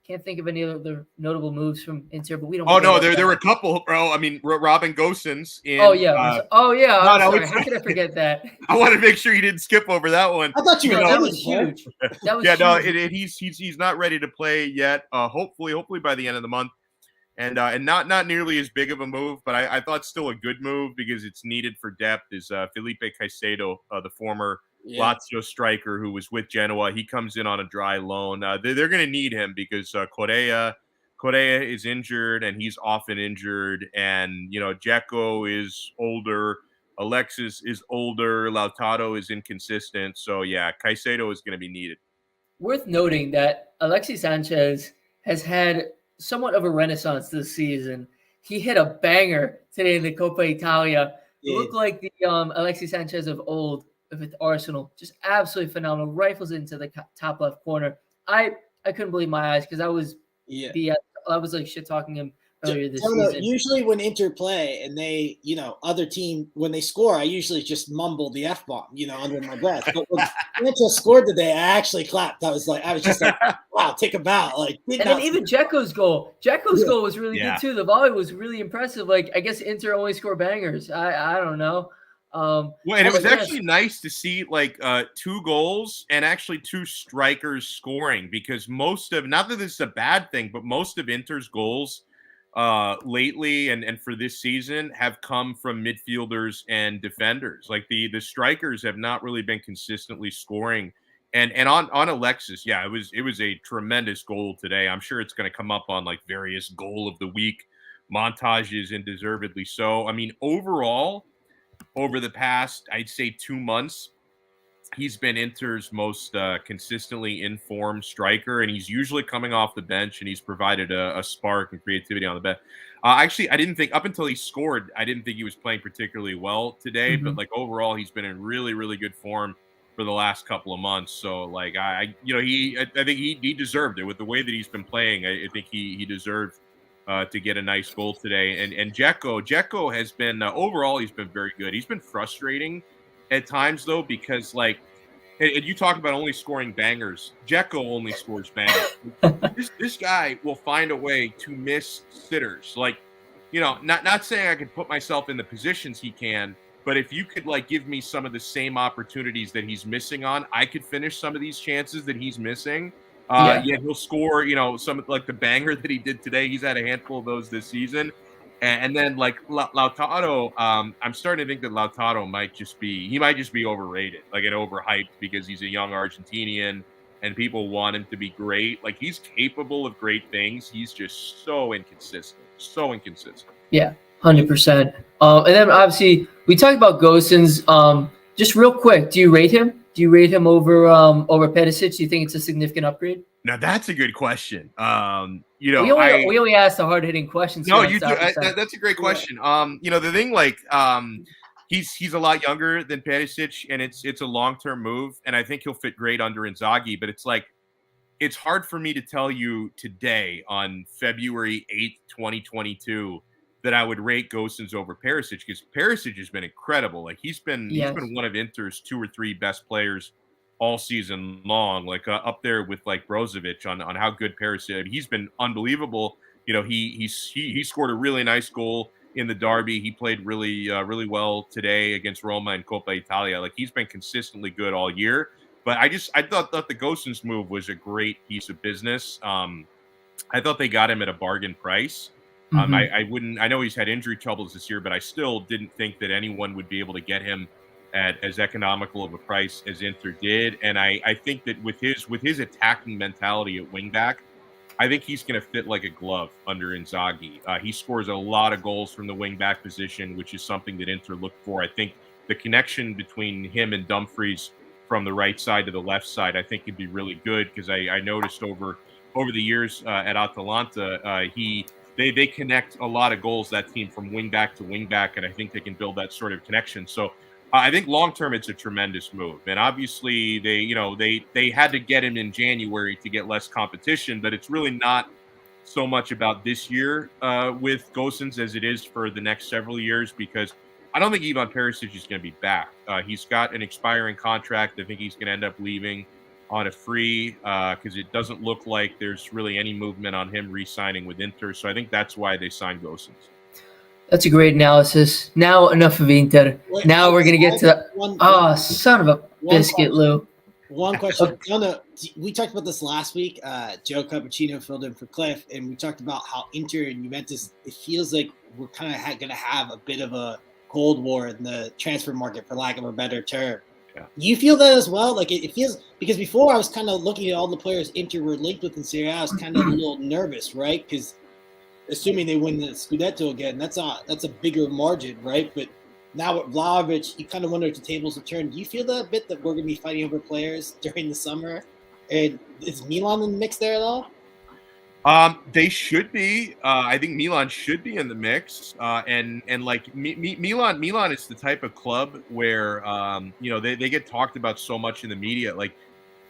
Can't think of any other notable moves from Inter, but we don't. Oh no, there were a couple, bro. I mean, Robin Gosens. Sorry. How could I forget that? I want to make sure you didn't skip over that one. I thought that was huge. That was huge. He's not ready to play yet. Hopefully by the end of the month, and not nearly as big of a move, but I thought still a good move because it's needed for depth. Is Felipe Caicedo, the former Lazio striker who was with Genoa. He comes in on a dry loan. They're going to need him because Correa is injured and he's often injured. And, you know, Dzeko is older. Alexis is older. Lautaro is inconsistent. So, yeah, Caicedo is going to be needed. Worth noting that Alexis Sanchez has had somewhat of a renaissance this season. He hit a banger today in the Coppa Italia. It looked like the Alexis Sanchez of old with Arsenal. Just absolutely phenomenal. Rifles into the top left corner. I couldn't believe my eyes because I was I was like shit talking him earlier this season. Usually when Inter play and they, you know, other team, when they score, I usually just mumble the F-bomb, you know, under my breath. But when Inter scored today, I actually clapped. I was just like, wow, take a bow. Like, and then even Dzeko's goal. Goal was really good too. The volley was really impressive. Like, I guess Inter only score bangers. I don't know. And it was actually nice to see like 2 goals and actually 2 strikers scoring because most of, not that this is a bad thing, but most of Inter's goals lately and for this season have come from midfielders and defenders. Like the strikers have not really been consistently scoring. And on Alexis, it was a tremendous goal today. I'm sure it's going to come up on like various goal of the week montages and deservedly so. I mean, overall, over the past, I'd say 2 months, he's been Inter's most consistently informed striker, and he's usually coming off the bench, and he's provided a spark and creativity on the bench. Actually, I didn't think, up until he scored, I didn't think he was playing particularly well today, but like overall, he's been in really, really good form for the last couple of months. So like, I think he deserved it with the way that he's been playing. I think he deserved to get a nice goal today. And Dzeko has been overall, he's been very good. He's been frustrating at times though, because like, and you talk about only scoring bangers. Dzeko only scores bangers. This guy will find a way to miss sitters. Like, you know, not saying I could put myself in the positions he can, but if you could like give me some of the same opportunities that he's missing on, I could finish some of these chances that he's missing. He'll score, you know, some like the banger that he did today. He's had a handful of those this season. And then like Lautaro, I'm starting to think that Lautaro might just be overrated, like and overhyped because he's a young Argentinian and people want him to be great. Like he's capable of great things. He's just so inconsistent. Yeah, 100%. And then obviously we talked about Gosens. Just real quick, do you rate him? Do you rate him over Perisic? Do you think it's a significant upgrade? Now that's a good question. You know, we only ask the hard hitting questions. No, you do. That's a great question. You know, the thing like He's a lot younger than Perisic, and it's a long-term move, and I think he'll fit great under Inzaghi. But it's like it's hard for me to tell you today on February 8th, 2022, that I would rate Gosens over Perisic, because Perisic has been incredible. Like he's been Yes. one of Inter's 2 or 3 best players all season long, like up there with like Brozovic on how good Perisic. I mean, he's been unbelievable. You know, he scored a really nice goal in the derby. He played really well today against Roma in Coppa Italia. Like he's been consistently good all year. But I thought the Gosens move was a great piece of business. I thought they got him at a bargain price. I wouldn't. I know he's had injury troubles this year, but I still didn't think that anyone would be able to get him at as economical of a price as Inter did. And I think that with his attacking mentality at wingback, I think he's going to fit like a glove under Inzaghi. He scores a lot of goals from the wingback position, which is something that Inter looked for. I think the connection between him and Dumfries from the right side to the left side, I think could be really good, because I noticed over the years at Atalanta, they connect a lot of goals, that team, from wing back to wing back, and I think they can build that sort of connection. So I think long term it's a tremendous move, and obviously they had to get him in January to get less competition, but it's really not so much about this year with Gosens as it is for the next several years, because I don't think Ivan Perisic is going to be back. He's got an expiring contract. I think he's going to end up leaving on a free, because it doesn't look like there's really any movement on him re-signing with Inter. So I think that's why they signed Gosens. That's a great analysis. Now enough of Inter. Now we're going to get to the son of a biscuit, Lou. One question. Donno, we talked about this last week. Joe Cappuccino filled in for Cliff, and we talked about how Inter and Juventus, it feels like we're kind of going to have a bit of a Cold War in the transfer market, for lack of a better term. Yeah. Do you feel that as well? Like it feels, because before I was kind of looking at all the players Inter were linked with in Serie A, I was kind of a little nervous, right? Because assuming they win the Scudetto again, that's a bigger margin, right? But now with Vlahovic, you kind of wonder if the tables have turned. Do you feel that a bit, that we're going to be fighting over players during the summer? And is Milan in the mix there at all? They should be. I think Milan should be in the mix. And like Milan is the type of club where they get talked about so much in the media. Like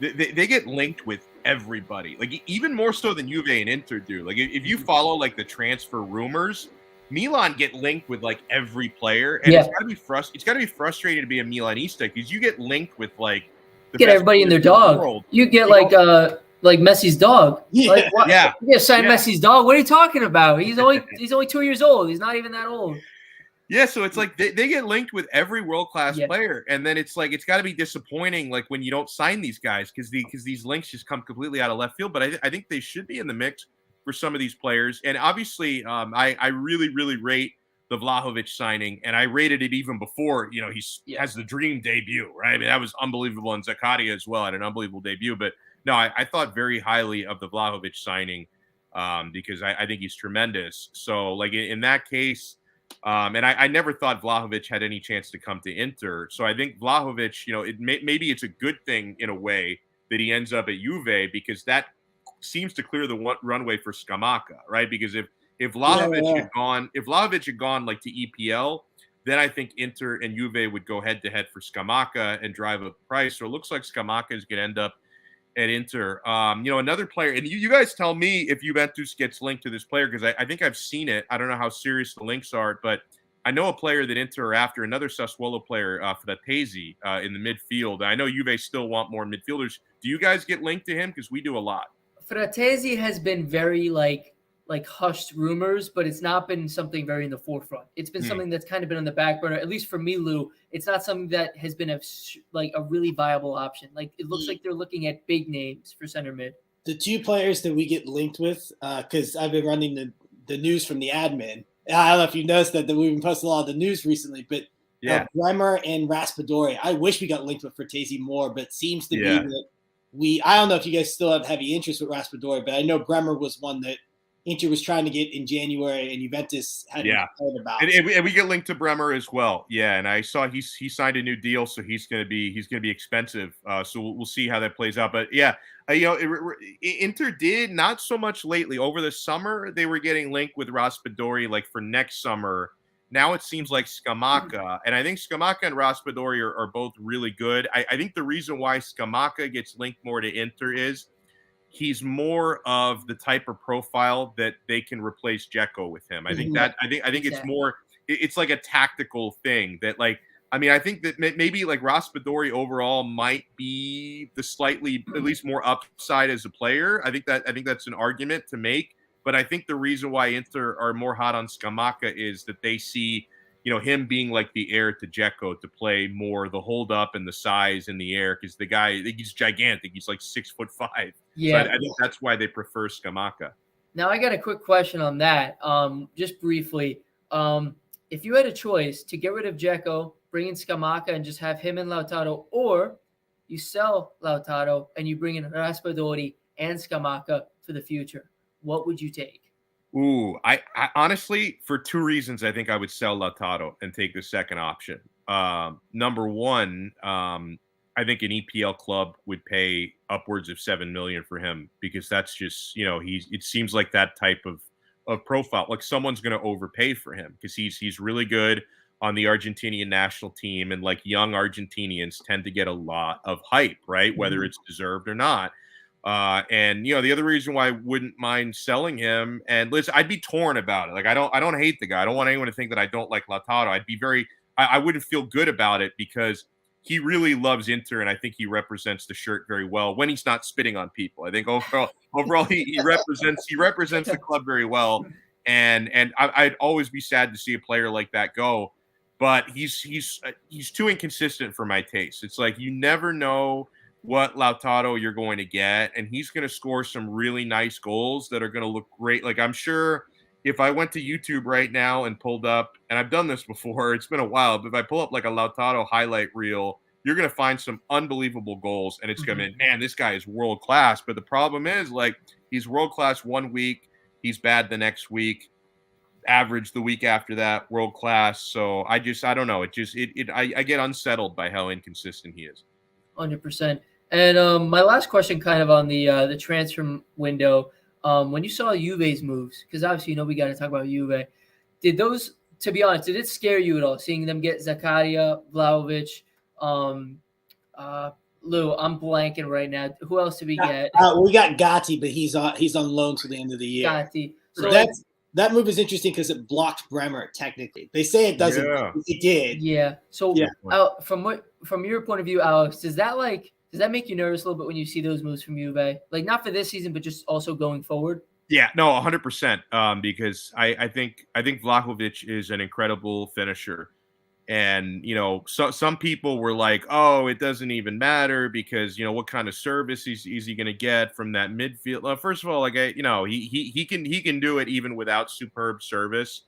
they get linked with everybody. Like even more so than Juve and Inter do. Like if you follow like the transfer rumors, Milan get linked with like every player, and it's gotta be frustrating to be a Milanista, because you get linked with like get everybody and their dog. You get like Messi's dog. Yeah. Like, what? Yeah. You sign Messi's dog. What are you talking about? He's only 2 years old. He's not even that old. Yeah, so it's like they get linked with every world-class player, and then it's like it's got to be disappointing, like when you don't sign these guys, because these links just come completely out of left field. But I think they should be in the mix for some of these players, and obviously I really rate the Vlahovic signing, and I rated it even before he has the dream debut, right? I mean, that was unbelievable, and Zakaria as well had an unbelievable debut, but no, I thought very highly of the Vlahovic signing because I think he's tremendous. So like in that case. And I never thought Vlahovic had any chance to come to Inter. So I think Vlahovic, maybe it's a good thing in a way that he ends up at Juve, because that seems to clear the runway for Scamacca, right? Because if Vlahovic had gone like to EPL, then I think Inter and Juve would go head to head for Scamacca and drive up price. So it looks like Scamacca is going to end up at Inter. Another player, and you guys tell me if Juventus gets linked to this player, because I think I've seen it. I don't know how serious the links are, but I know a player that Inter are after, another Sassuolo player, Fratesi, in the midfield. I know Juve still want more midfielders. Do you guys get linked to him? Because we do a lot. Fratesi has been very like hushed rumors, but it's not been something very in the forefront. It's been something that's kind of been on the back burner, at least for me, Lou. It's not something that has been a really viable option. Like it looks like they're looking at big names for center mid. The two players that we get linked with, because I've been running the news from the admin. I don't know if you noticed that we've been posting a lot of the news recently, but Bremer and Raspadori. I wish we got linked with Fratesi more, but it seems to be that I don't know if you guys still have heavy interest with Raspadori, but I know Bremer was one that Inter was trying to get in January, and Juventus hadn't heard about. And we get linked to Bremer as well. Yeah, and I saw he signed a new deal, so he's going to be expensive. So we'll see how that plays out. But yeah, Inter did not so much lately. Over the summer, they were getting linked with Raspadori, like for next summer. now it seems like Scamacca, and I think Scamacca and Raspadori are both really good. I think the reason why Scamacca gets linked more to Inter is he's more of the type of profile that they can replace Dzeko with him. I think Mhm. that I think it's more it's like a tactical thing that like I mean I think that maybe like Raspadori overall might be the slightly at least more upside as a player. I think that's an argument to make, but I think the reason why Inter are more hot on Scamacca is that they see him being like the heir to Dzeko to play more the hold up and the size in the air because the guy he's gigantic. He's like 6'5". So Yeah. I think that's why they prefer Scamacca. Now I got a quick question on that. Just briefly, if you had a choice to get rid of Dzeko, bring in Scamacca, and just have him and Lautaro, or you sell Lautaro and you bring in Raspadori and Scamacca for the future, what would you take? Ooh, I honestly, for two reasons, I think I would sell Lautaro and take the second option. Number one, I think an EPL club would pay upwards of 7 million for him because that's just it seems like that type of profile. Like someone's going to overpay for him because he's really good on the Argentinian national team, and like young Argentinians tend to get a lot of hype, right? Whether it's deserved or not. And the other reason why I wouldn't mind selling him, and listen, I'd be torn about it. Like I don't hate the guy. I don't want anyone to think that I don't like Lautaro. I wouldn't feel good about it because he really loves Inter, and I think he represents the shirt very well when he's not spitting on people. I think overall he represents the club very well, and I'd always be sad to see a player like that go. But he's too inconsistent for my taste. It's like you never know what Lautaro you're going to get, and he's going to score some really nice goals that are going to look great. Like I'm sure if I went to YouTube right now and pulled up, and I've done this before, it's been a while, but if I pull up like a Lautaro highlight reel, you're going to find some unbelievable goals, and it's going to be, man, this guy is world class. But the problem is, like, he's world class one week, he's bad the next week, average the week after that, world class. So I don't know. I get unsettled by how inconsistent he is. 100%. And my last question, kind of on the transfer window, when you saw Juve's moves, because obviously we got to talk about Juve. To be honest, did it scare you at all seeing them get Zakaria, Vlahovic, Lou? I'm blanking right now. Who else did we get? We got Gatti, but he's on loan till the end of the year. Gatti. So that move is interesting because it blocked Bremer. Technically, they say it doesn't. Yeah. It did. Yeah. So yeah. From your point of view, Alex, does that make you nervous a little bit when you see those moves from Juve? Like not for this season, but just also going forward? Yeah, no, 100%. Because I think Vlahovic is an incredible finisher, and so some people were like, "Oh, it doesn't even matter because what kind of service is he going to get from that midfield?" First of all, like he can do it even without superb service.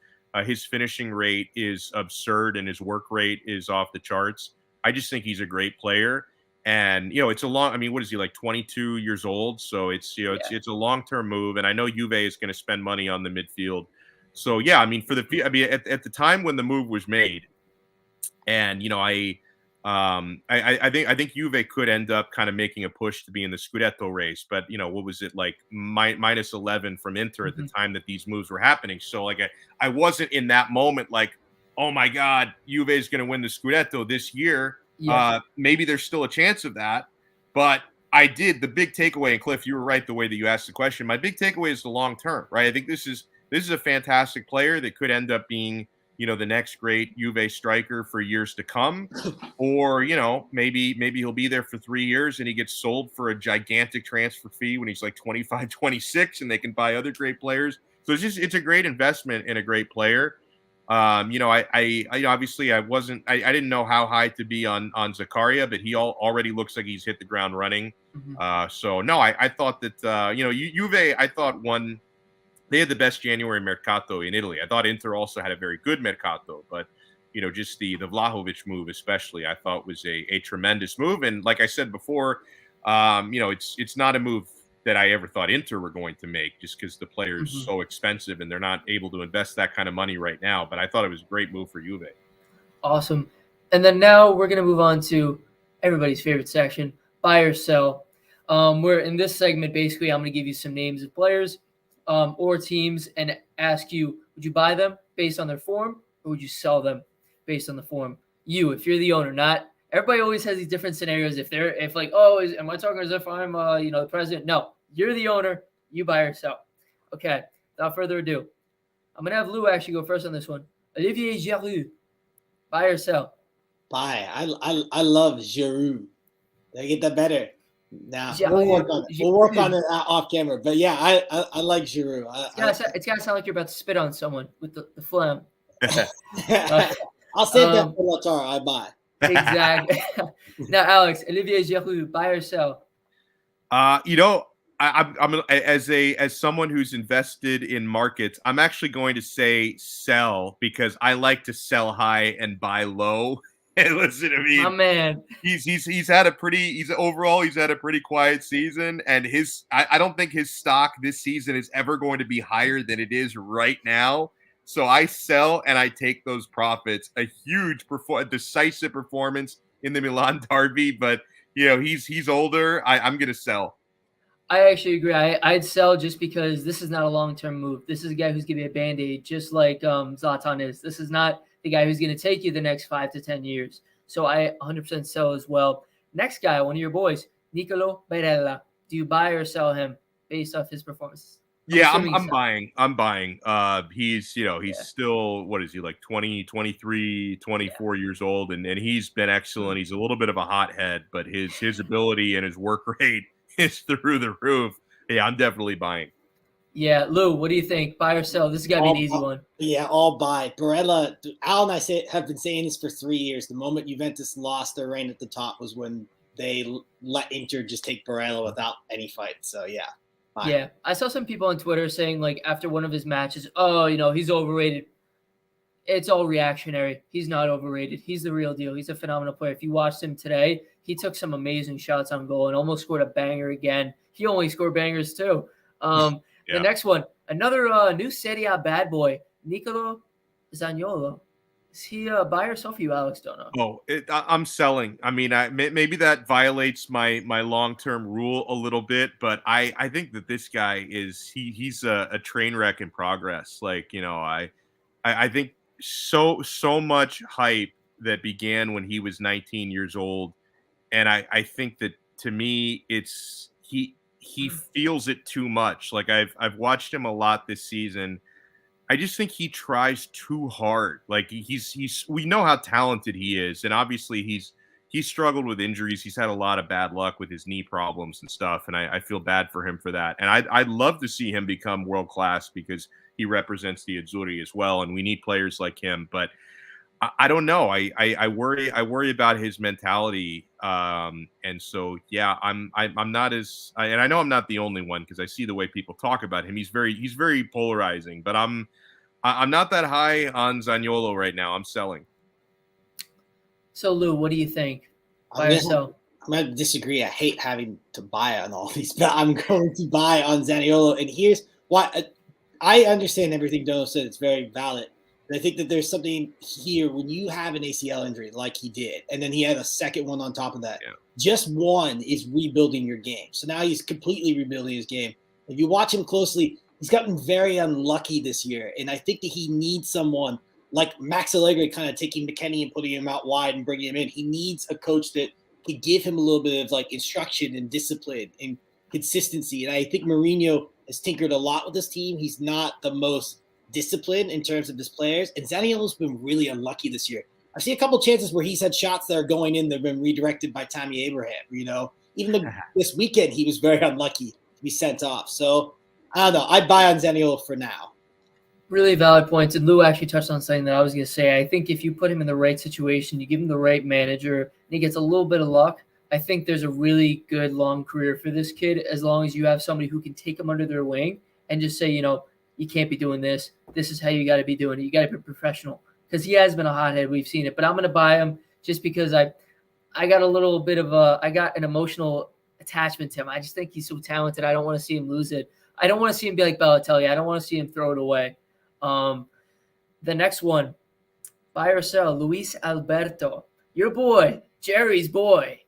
His finishing rate is absurd, and his work rate is off the charts. I just think he's a great player. And it's a long. I mean, what is he, like 22 years old? So it's it's a long-term move, and I know Juve is going to spend money on the midfield. So yeah, I mean, at the time when the move was made, and I think Juve could end up kind of making a push to be in the Scudetto race, but what was it like minus 11 from Inter at the time that these moves were happening? So like I wasn't in that moment like, oh my God, Juve is going to win the Scudetto this year. Yeah. Maybe there's still a chance of that, but the big takeaway, and Cliff, you were right the way that you asked the question. My big takeaway is the long term, right? I think this is a fantastic player that could end up being, the next great Juve striker for years to come, or maybe he'll be there for 3 years and he gets sold for a gigantic transfer fee when he's like 25, 26, and they can buy other great players. So it's a great investment in a great player. I obviously I didn't know how high to be on Zakaria, but he already looks like he's hit the ground running. So no, I thought that Juve, I thought they had the best January mercato in Italy. I thought Inter also had a very good mercato, but just the Vlahovic move especially, I thought was a tremendous move. And like I said before, it's not a move that I ever thought Inter were going to make, just because the player is so expensive and they're not able to invest that kind of money right now. But I thought it was a great move for Juve. Awesome. And then now we're going to move on to everybody's favorite section, buy or sell. Where in this segment, basically, I'm going to give you some names of players or teams and ask you, would you buy them based on their form, or would you sell them based on the form? You, if you're the owner, not everybody always has these different scenarios. If like, oh, am I talking as if I'm, the president? No, you're the owner. You buy or sell. Okay. Without further ado, I'm gonna have Lou actually go first on this one. Olivier Giroud, buy or sell? Buy. I love Giroud. Did I get that better? Nah, we'll work on it. We'll work on it off camera. But yeah, I like Giroud. It's gotta sound like you're about to spit on someone with the phlegm. I'll save that for Lautaro. I buy. Exactly. Now, Alex, Olivier Giroud, buy or sell? I'm as someone who's invested in markets, I'm actually going to say sell because I like to sell high and buy low. And listen to me, my man. He's had a pretty quiet season, and I don't think his stock this season is ever going to be higher than it is right now. So I sell and I take those profits. A huge decisive performance in the Milan derby, but he's older. I'm gonna sell. I actually agree. I'd sell just because this is not a long-term move. This is a guy who's gonna be a band-aid, just like Zlatan is. This is not the guy who's going to take you the next 5 to 10 years. So I 100% sell as well. Next guy, one of your boys, Nicolo Barella. Do you buy or sell him based off his performances? I'm buying. He's still, what is he, like 20, 23, 24 years old, and he's been excellent. He's a little bit of a hothead, but his ability and his work rate is through the roof. Yeah, I'm definitely buying. Yeah, Lou, what do you think? Buy or sell? This is got to be an easy one. Yeah, all buy. Barella, Al and I have been saying this for 3 years. The moment Juventus lost their reign at the top was when they let Inter just take Barella without any fight. So, yeah. Buy. Yeah, I saw some people on Twitter saying, like, after one of his matches, he's overrated. It's all reactionary. He's not overrated. He's the real deal. He's a phenomenal player. If you watched him today, he took some amazing shots on goal and almost scored a banger again. He only scored bangers, too. The next one, another new Serie A bad boy, Nicolo Zaniolo. Is he a buy or sell for you, Alex Donno? Oh, I'm selling. I mean, maybe that violates my long-term rule a little bit, but I think that this guy he's a train wreck in progress. Like, I think so much hype that began when he was 19 years old, and I think that to me he feels it too much. Like I've watched him a lot this season. I just think he tries too hard. Like we know how talented he is, and obviously he's struggled with injuries. He's had a lot of bad luck with his knee problems and stuff, and I feel bad for him for that. And I'd love to see him become world class because he represents the Azzurri as well, and we need players like him. But I don't know. I worry about his mentality. And so, yeah, I'm not as, and I know I'm not the only one because I see the way people talk about him. He's very polarizing, but I'm not that high on Zaniolo right now. I'm selling. So Lou, what do you think? Buy or sell? I'm going to disagree. I hate having to buy on all these, but I'm going to buy on Zaniolo. And here's why. I understand everything Dono said. It's very valid. And I think that there's something here when you have an ACL injury like he did, and then he had a second one on top of that. Yeah. Just one is rebuilding your game. So now he's completely rebuilding his game. If you watch him closely, he's gotten very unlucky this year. And I think that he needs someone like Max Allegri kind of taking McKennie and putting him out wide and bringing him in. He needs a coach that could give him a little bit of like instruction and discipline and consistency. And I think Mourinho has tinkered a lot with this team. He's not the most disciplined in terms of his players, and Zaniolo's been really unlucky this year. I've seen a couple chances where he's had shots that are going in that have been redirected by Tammy Abraham. Even this weekend he was very unlucky to be sent off. So I don't know. I'd buy on Zaniolo for now. Really valid points, and Lou actually touched on something that I was going to say. I think if you put him in the right situation, you give him the right manager, and he gets a little bit of luck, I think there's a really good long career for this kid as long as you have somebody who can take him under their wing and just say, you can't be doing this. This is how you got to be doing it. You got to be professional because he has been a hothead. We've seen it, but I'm going to buy him just because I got a little bit of I got an emotional attachment to him. I just think he's so talented. I don't want to see him lose it. I don't want to see him be like Balotelli. I don't want to see him throw it away. The next one, buy or sell, Luis Alberto, your boy, Jerry's boy,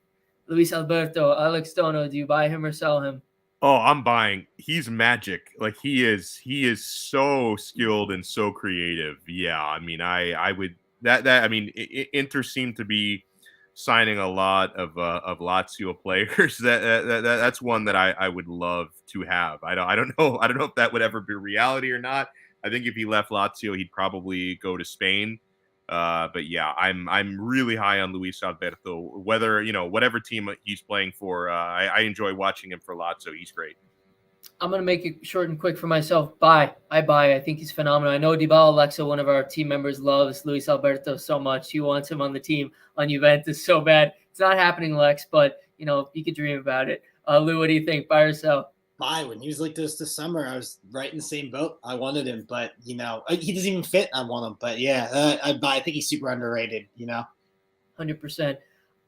Luis Alberto, Alex Donno. Do you buy him or sell him? Oh, I'm buying. He's magic. Like he is so skilled and so creative. Yeah, I mean, I would that I mean, Inter seem to be signing a lot of Lazio players. That's one that I would love to have. I don't know if that would ever be reality or not. I think if he left Lazio, he'd probably go to Spain. But yeah, I'm really high on Luis Alberto. Whether whatever team he's playing for, I enjoy watching him for Lazio. He's great. I'm gonna make it short and quick for myself. Buy. I buy. I think he's phenomenal. I know Dybala Alexa, one of our team members, loves Luis Alberto so much. He wants him on the team on Juventus so bad. It's not happening, Lex, but you could dream about it. Lou, what do you think? Buy or sell? Buy. When he was like this summer, I was right in the same boat. I wanted him, but he doesn't even fit. I want him, but yeah, I buy. I think he's super underrated. 100%.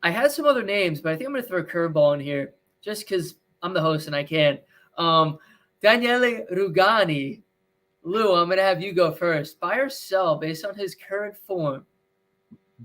I had some other names, but I think I'm gonna throw a curveball in here just because I'm the host and I can. Daniele Rugani. Lou, I'm going to have you go first. Buy or sell based on his current form?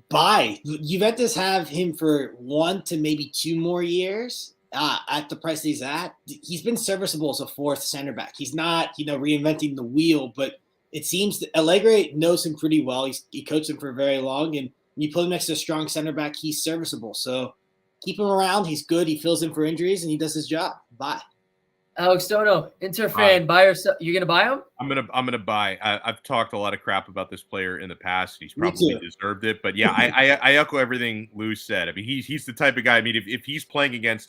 Buy. Juventus have him for 1 to maybe 2 more years at the price he's at. He's been serviceable as a fourth center back. He's not, reinventing the wheel, but it seems that Allegri knows him pretty well. He coached him for very long, and when you put him next to a strong center back, he's serviceable. So keep him around. He's good. He fills in for injuries, and he does his job. Buy. Alex Donno, Inter fan, buy or sell? You're gonna buy him? I'm gonna buy. I've talked a lot of crap about this player in the past. He's probably deserved it, but yeah, I echo everything Lou said. I mean, he's the type of guy. I mean, if he's playing with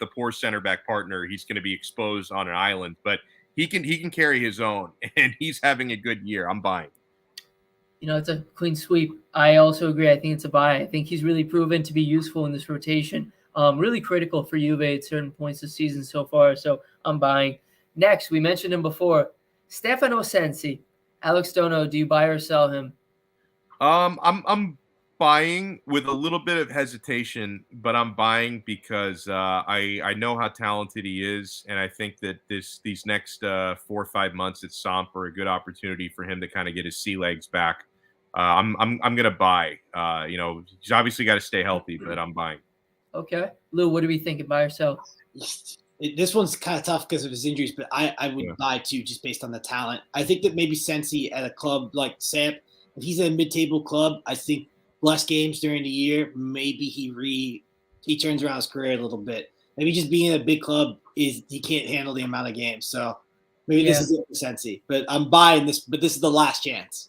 a poor center back partner, he's going to be exposed on an island. But he can carry his own, and he's having a good year. I'm buying. It's a clean sweep. I also agree. I think it's a buy. I think he's really proven to be useful in this rotation. Really critical for Juve at certain points this season so far. So I'm buying. Next, we mentioned him before. Stefano Sensi. Alex Donno, do you buy or sell him? I'm buying with a little bit of hesitation, but I'm buying because I know how talented he is, and I think that these next 4 or 5 months at Samp are a good opportunity for him to kind of get his sea legs back. I'm gonna buy. He's obviously got to stay healthy, but I'm buying. Okay. Lou, what do we think? Buy or sell? This one's kind of tough because of his injuries, but I would buy too, just based on the talent. I think that maybe Sensi at a club like Samp, if he's in a mid-table club, I think less games during the year, maybe he turns around his career a little bit. Maybe just being in a big club he can't handle the amount of games. So maybe this is it for Sensi. But I'm buying this, but this is the last chance.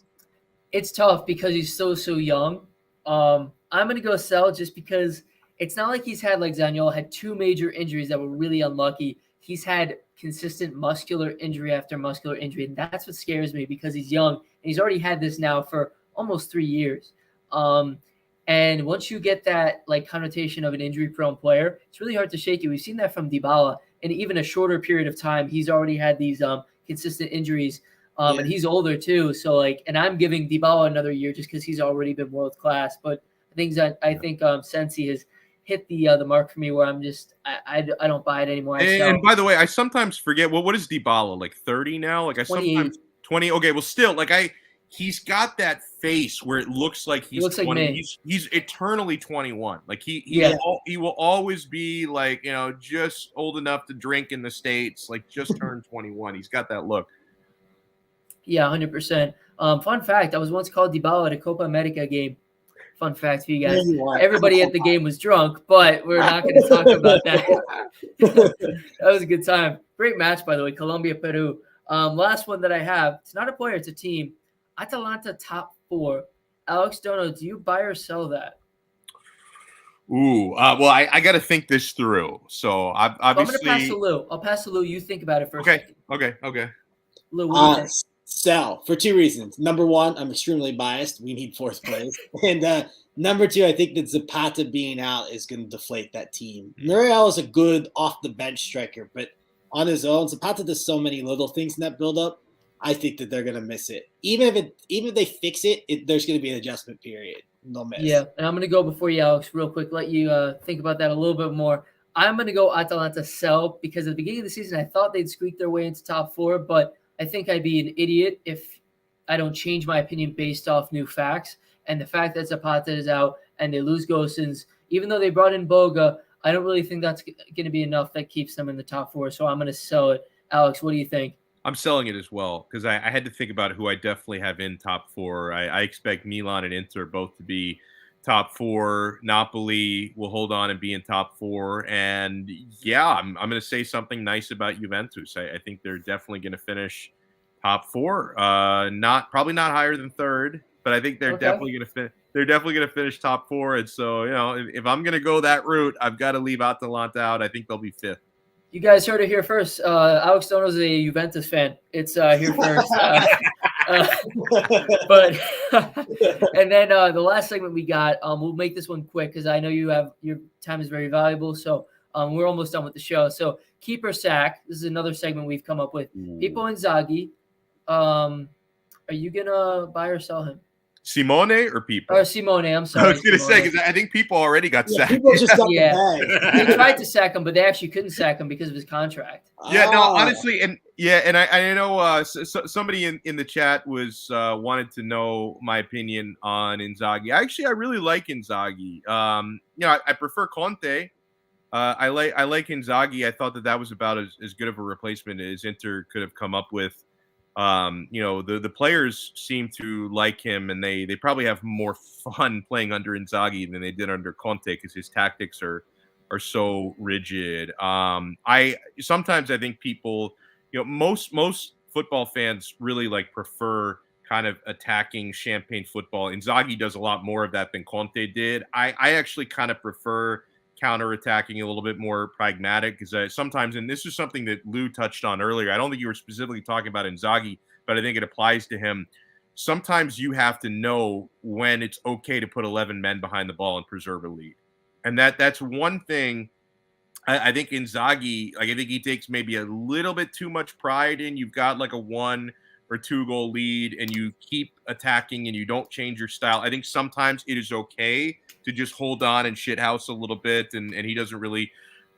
It's tough because he's so young. I'm gonna go sell just because it's not like he's had, like Zaniolo, had 2 major injuries that were really unlucky. He's had consistent muscular injury after muscular injury, and that's what scares me because he's young, and he's already had this now for almost 3 years. And once you get that connotation of an injury-prone player, it's really hard to shake it. We've seen that from Dybala, and even a shorter period of time, he's already had these consistent injuries, and he's older too. So and I'm giving Dybala another year just because he's already been world-class. But I think Sensi has hit the mark for me where I'm just I don't buy it anymore. And by the way, I sometimes forget what is Dybala, like 30 now? I sometimes 20. Okay, well still he's got that face where it looks like he's 20. Like he's eternally 21. He will always be just old enough to drink in the States, just turned 21. He's got that look. Yeah, 100%. Fun fact, I was once called Dybala at a Copa America game. Fun fact for you guys. Everybody at the game was drunk, but we're not going to talk about that. That was a good time. Great match, by the way. Colombia, Peru. Last one that I have. It's not a player, it's a team. Atalanta top 4. Alex Donno, do you buy or sell that? Ooh, well, I got to think this through. So obviously, I'm going to pass to Lou. I'll pass to Lou. You think about it for a second. Okay. Lou, what do you think? Sell for 2 reasons. Number 1, I'm extremely biased. We need 4th place. And number 2, I think that Zapata being out is going to deflate that team. Muriel is a good off-the-bench striker, but on his own, Zapata does so many little things in that build-up. I think that they're going to miss it. Even if they fix it, there's going to be an adjustment period. They'll miss. Yeah, and I'm going to go before you, Alex, real quick. Let you think about that a little bit more. I'm going to go Atalanta sell because at the beginning of the season, I thought they'd squeak their way into top 4, but I think I'd be an idiot if I don't change my opinion based off new facts. And the fact that Zapata is out and they lose Gosens, even though they brought in Boga, I don't really think that's going to be enough that keeps them in the top 4. So I'm going to sell it. Alex, what do you think? I'm selling it as well because I had to think about who I definitely have in top 4. I expect Milan and Inter both to be top 4. Napoli will hold on and be in top 4. And yeah, I'm going to say something nice about Juventus. I think they're definitely going to finish top 4. Probably not higher than 3rd, but I think they're definitely going to they're definitely going to finish top 4. And so, if I'm going to go that route, I've got to leave Atalanta out. I think they'll be 5th. You guys heard it here first. Alex Donno is a Juventus fan. It's here first. But and then the last segment we got, we'll make this one quick because I know your time is very valuable. So we're almost done with the show. So keeper sack. This is another segment we've come up with. Pippo Inzaghi. Are you gonna buy or sell him? Simone or Pippo? Or Simone, I'm sorry. I was going to say, because I think Pippo already got sacked. People just got the bag. They tried to sack him, but they actually couldn't sack him because of his contract. Yeah, no, honestly, and I know somebody in the chat was wanted to know my opinion on Inzaghi. Actually, I really like Inzaghi. I prefer Conte. I like Inzaghi. I thought that was about as good of a replacement as Inter could have come up with. The players seem to like him, and they probably have more fun playing under Inzaghi than they did under Conte because his tactics are so rigid. Sometimes I think people, most football fans really prefer kind of attacking champagne football. Inzaghi does a lot more of that than Conte did. I actually kind of prefer counterattacking, a little bit more pragmatic, because sometimes, and this is something that Lou touched on earlier, I don't think you were specifically talking about Inzaghi, but I think it applies to him. Sometimes you have to know when it's okay to put 11 men behind the ball and preserve a lead. And that's one thing I think Inzaghi, I think he takes maybe a little bit too much pride in. You've got a 1 or 2 goal lead and you keep attacking and you don't change your style. I think sometimes it is okay to just hold on and shithouse a little bit, and he doesn't really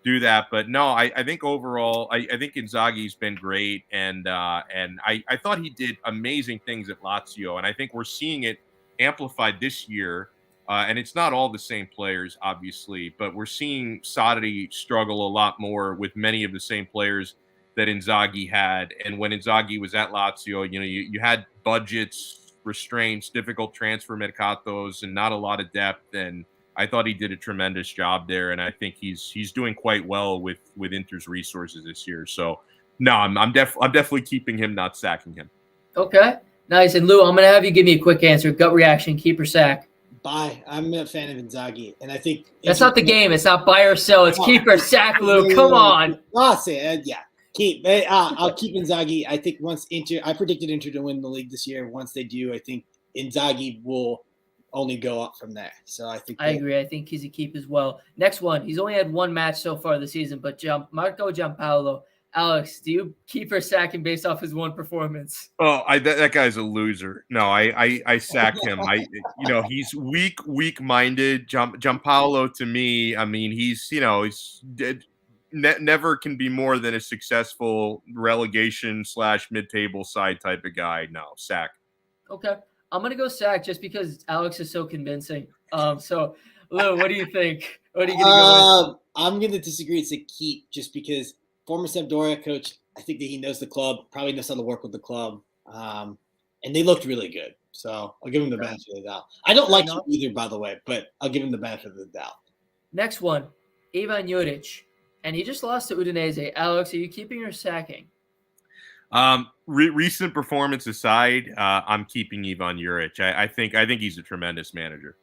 do that. But no, I think overall, I think Inzaghi's been great, and I thought he did amazing things at Lazio, and I think we're seeing it amplified this year. And it's not all the same players, obviously, but we're seeing Sarri struggle a lot more with many of the same players that Inzaghi had. And when Inzaghi was at Lazio, you had budgets, restraints, difficult transfer mercatos, and not a lot of depth. And I thought he did a tremendous job there. And I think he's doing quite well with Inter's resources this year. So no, I'm definitely keeping him, not sacking him. Okay, nice. And Lou, I'm going to have you give me a quick answer. Gut reaction, keep or sack? Buy. I'm a fan of Inzaghi, and I think that's not the game. It's not buy or sell. It's keep or sack, Lou. Come on. I'll say it. Yeah, keep. I'll keep Inzaghi. I think once I predicted Inter to win the league this year. Once they do, I think Inzaghi will only go up from there. So I think I agree. I think he's a keep as well. Next one. He's only had 1 match so far this season, but Marco Giampaolo. Alex, do you keep or sack him based off his 1 performance? Oh, that guy's a loser. No, I sack him. He's weak-minded. Giampaolo, to me, I mean, he's never can be more than a successful relegation / mid-table side type of guy. No, sack. Okay, I'm gonna go sack just because Alex is so convincing. So Lou, what do you think? What are you gonna go with? I'm gonna disagree. It's a keep just because. Former Sampdoria coach, I think that he knows the club, probably knows how to work with the club, and they looked really good. So I'll give him the benefit of the doubt. I don't like him either, by the way, but I'll give him the benefit of the doubt. Next one, Ivan Juric, and he just lost to Udinese. Alex, are you keeping or sacking? Recent performance aside, I'm keeping Ivan Juric. I think he's a tremendous manager.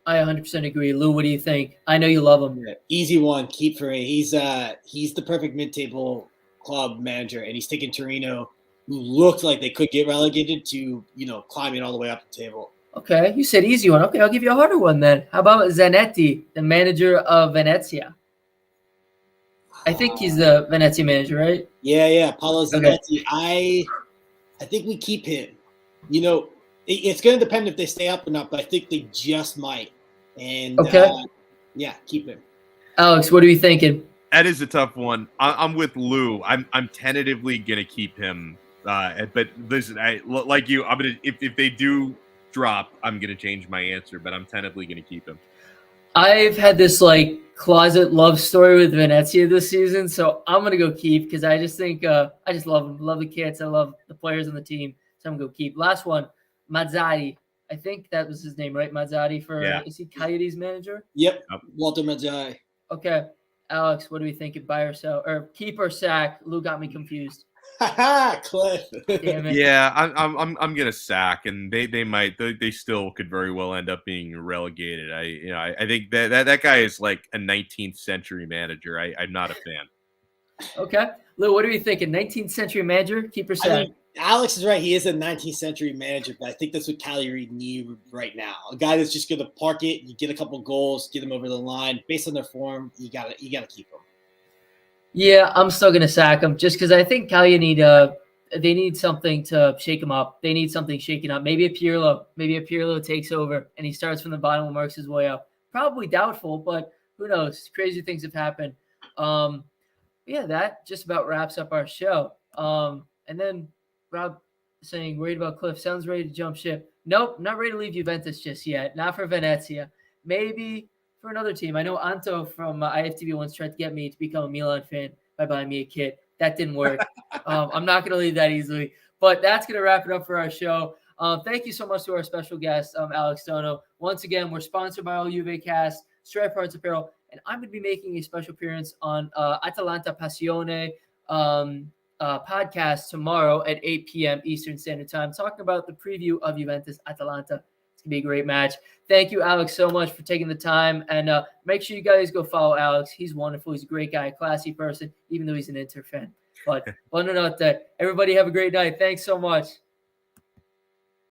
I 100% agree. Lou, what do you think? I know you love him. Easy one. Keep for me. He's the perfect mid-table club manager, and he's taking Torino, who looked like they could get relegated, to climbing all the way up the table. Okay, you said easy one. Okay, I'll give you a harder one then. How about Zanetti, the manager of Venezia? I think he's the Venezia manager, right? Yeah, Paolo Zanetti. Okay. I think we keep him. It's going to depend if they stay up or not, but I think they just might. And keep him. Alex, what are you thinking? That is a tough one. I'm with Lou. I'm tentatively gonna keep him. But listen, like you, I'm gonna if they do drop, I'm gonna change my answer. But I'm tentatively gonna keep him. I've had this like closet love story with Venezia this season, so I'm gonna go keep because I just think I just love them, love the kids, I love the players on the team, so I'm gonna go keep. Last one, Mazzari. I think that was his name, right? Mazzari is he Coyotes manager? Yep, Walter Mazzari. Okay, Alex, what do we think? Buy or sell or keep or sack? Lou got me confused. Cliff. Damn it. Yeah, I'm gonna sack, and they still could very well end up being relegated. I think that guy is like a 19th century manager. I'm not a fan. Okay, Lou, what are you thinking? 19th century manager, keep or sack? I mean, Alex is right. He is a 19th century manager, but I think that's what Cagliari need right now. A guy that's just going to park it, you get a couple goals, get them over the line. Based on their form, you gotta keep them. Yeah, I'm still gonna sack him just because I think Cagliari they need something to shake him up. They need something shaken up. Maybe a Pirlo takes over and he starts from the bottom and works his way up. Probably doubtful, but who knows? Crazy things have happened. Yeah, that just about wraps up our show. And then Rob saying worried about Cliff. Sounds ready to jump ship. Nope, not ready to leave Juventus just yet. Not for Venezia. Maybe for another team. I know Anto from IFTV once tried to get me to become a Milan fan by buying me a kit. That didn't work. I'm not going to leave that easily. But that's going to wrap it up for our show. Thank you so much to our special guest, Alex Donno. Once again, we're sponsored by All Juve Cast, Stripe Parts Apparel, and I'm going to be making a special appearance on Atalanta Passione podcast tomorrow at 8 p.m. Eastern Standard Time, talking about the preview of Juventus Atalanta. It's going to be a great match. Thank you, Alex, so much for taking the time. And make sure you guys go follow Alex. He's wonderful. He's a great guy, classy person, even though he's an Inter fan. But buonanotte. Everybody have a great night. Thanks so much.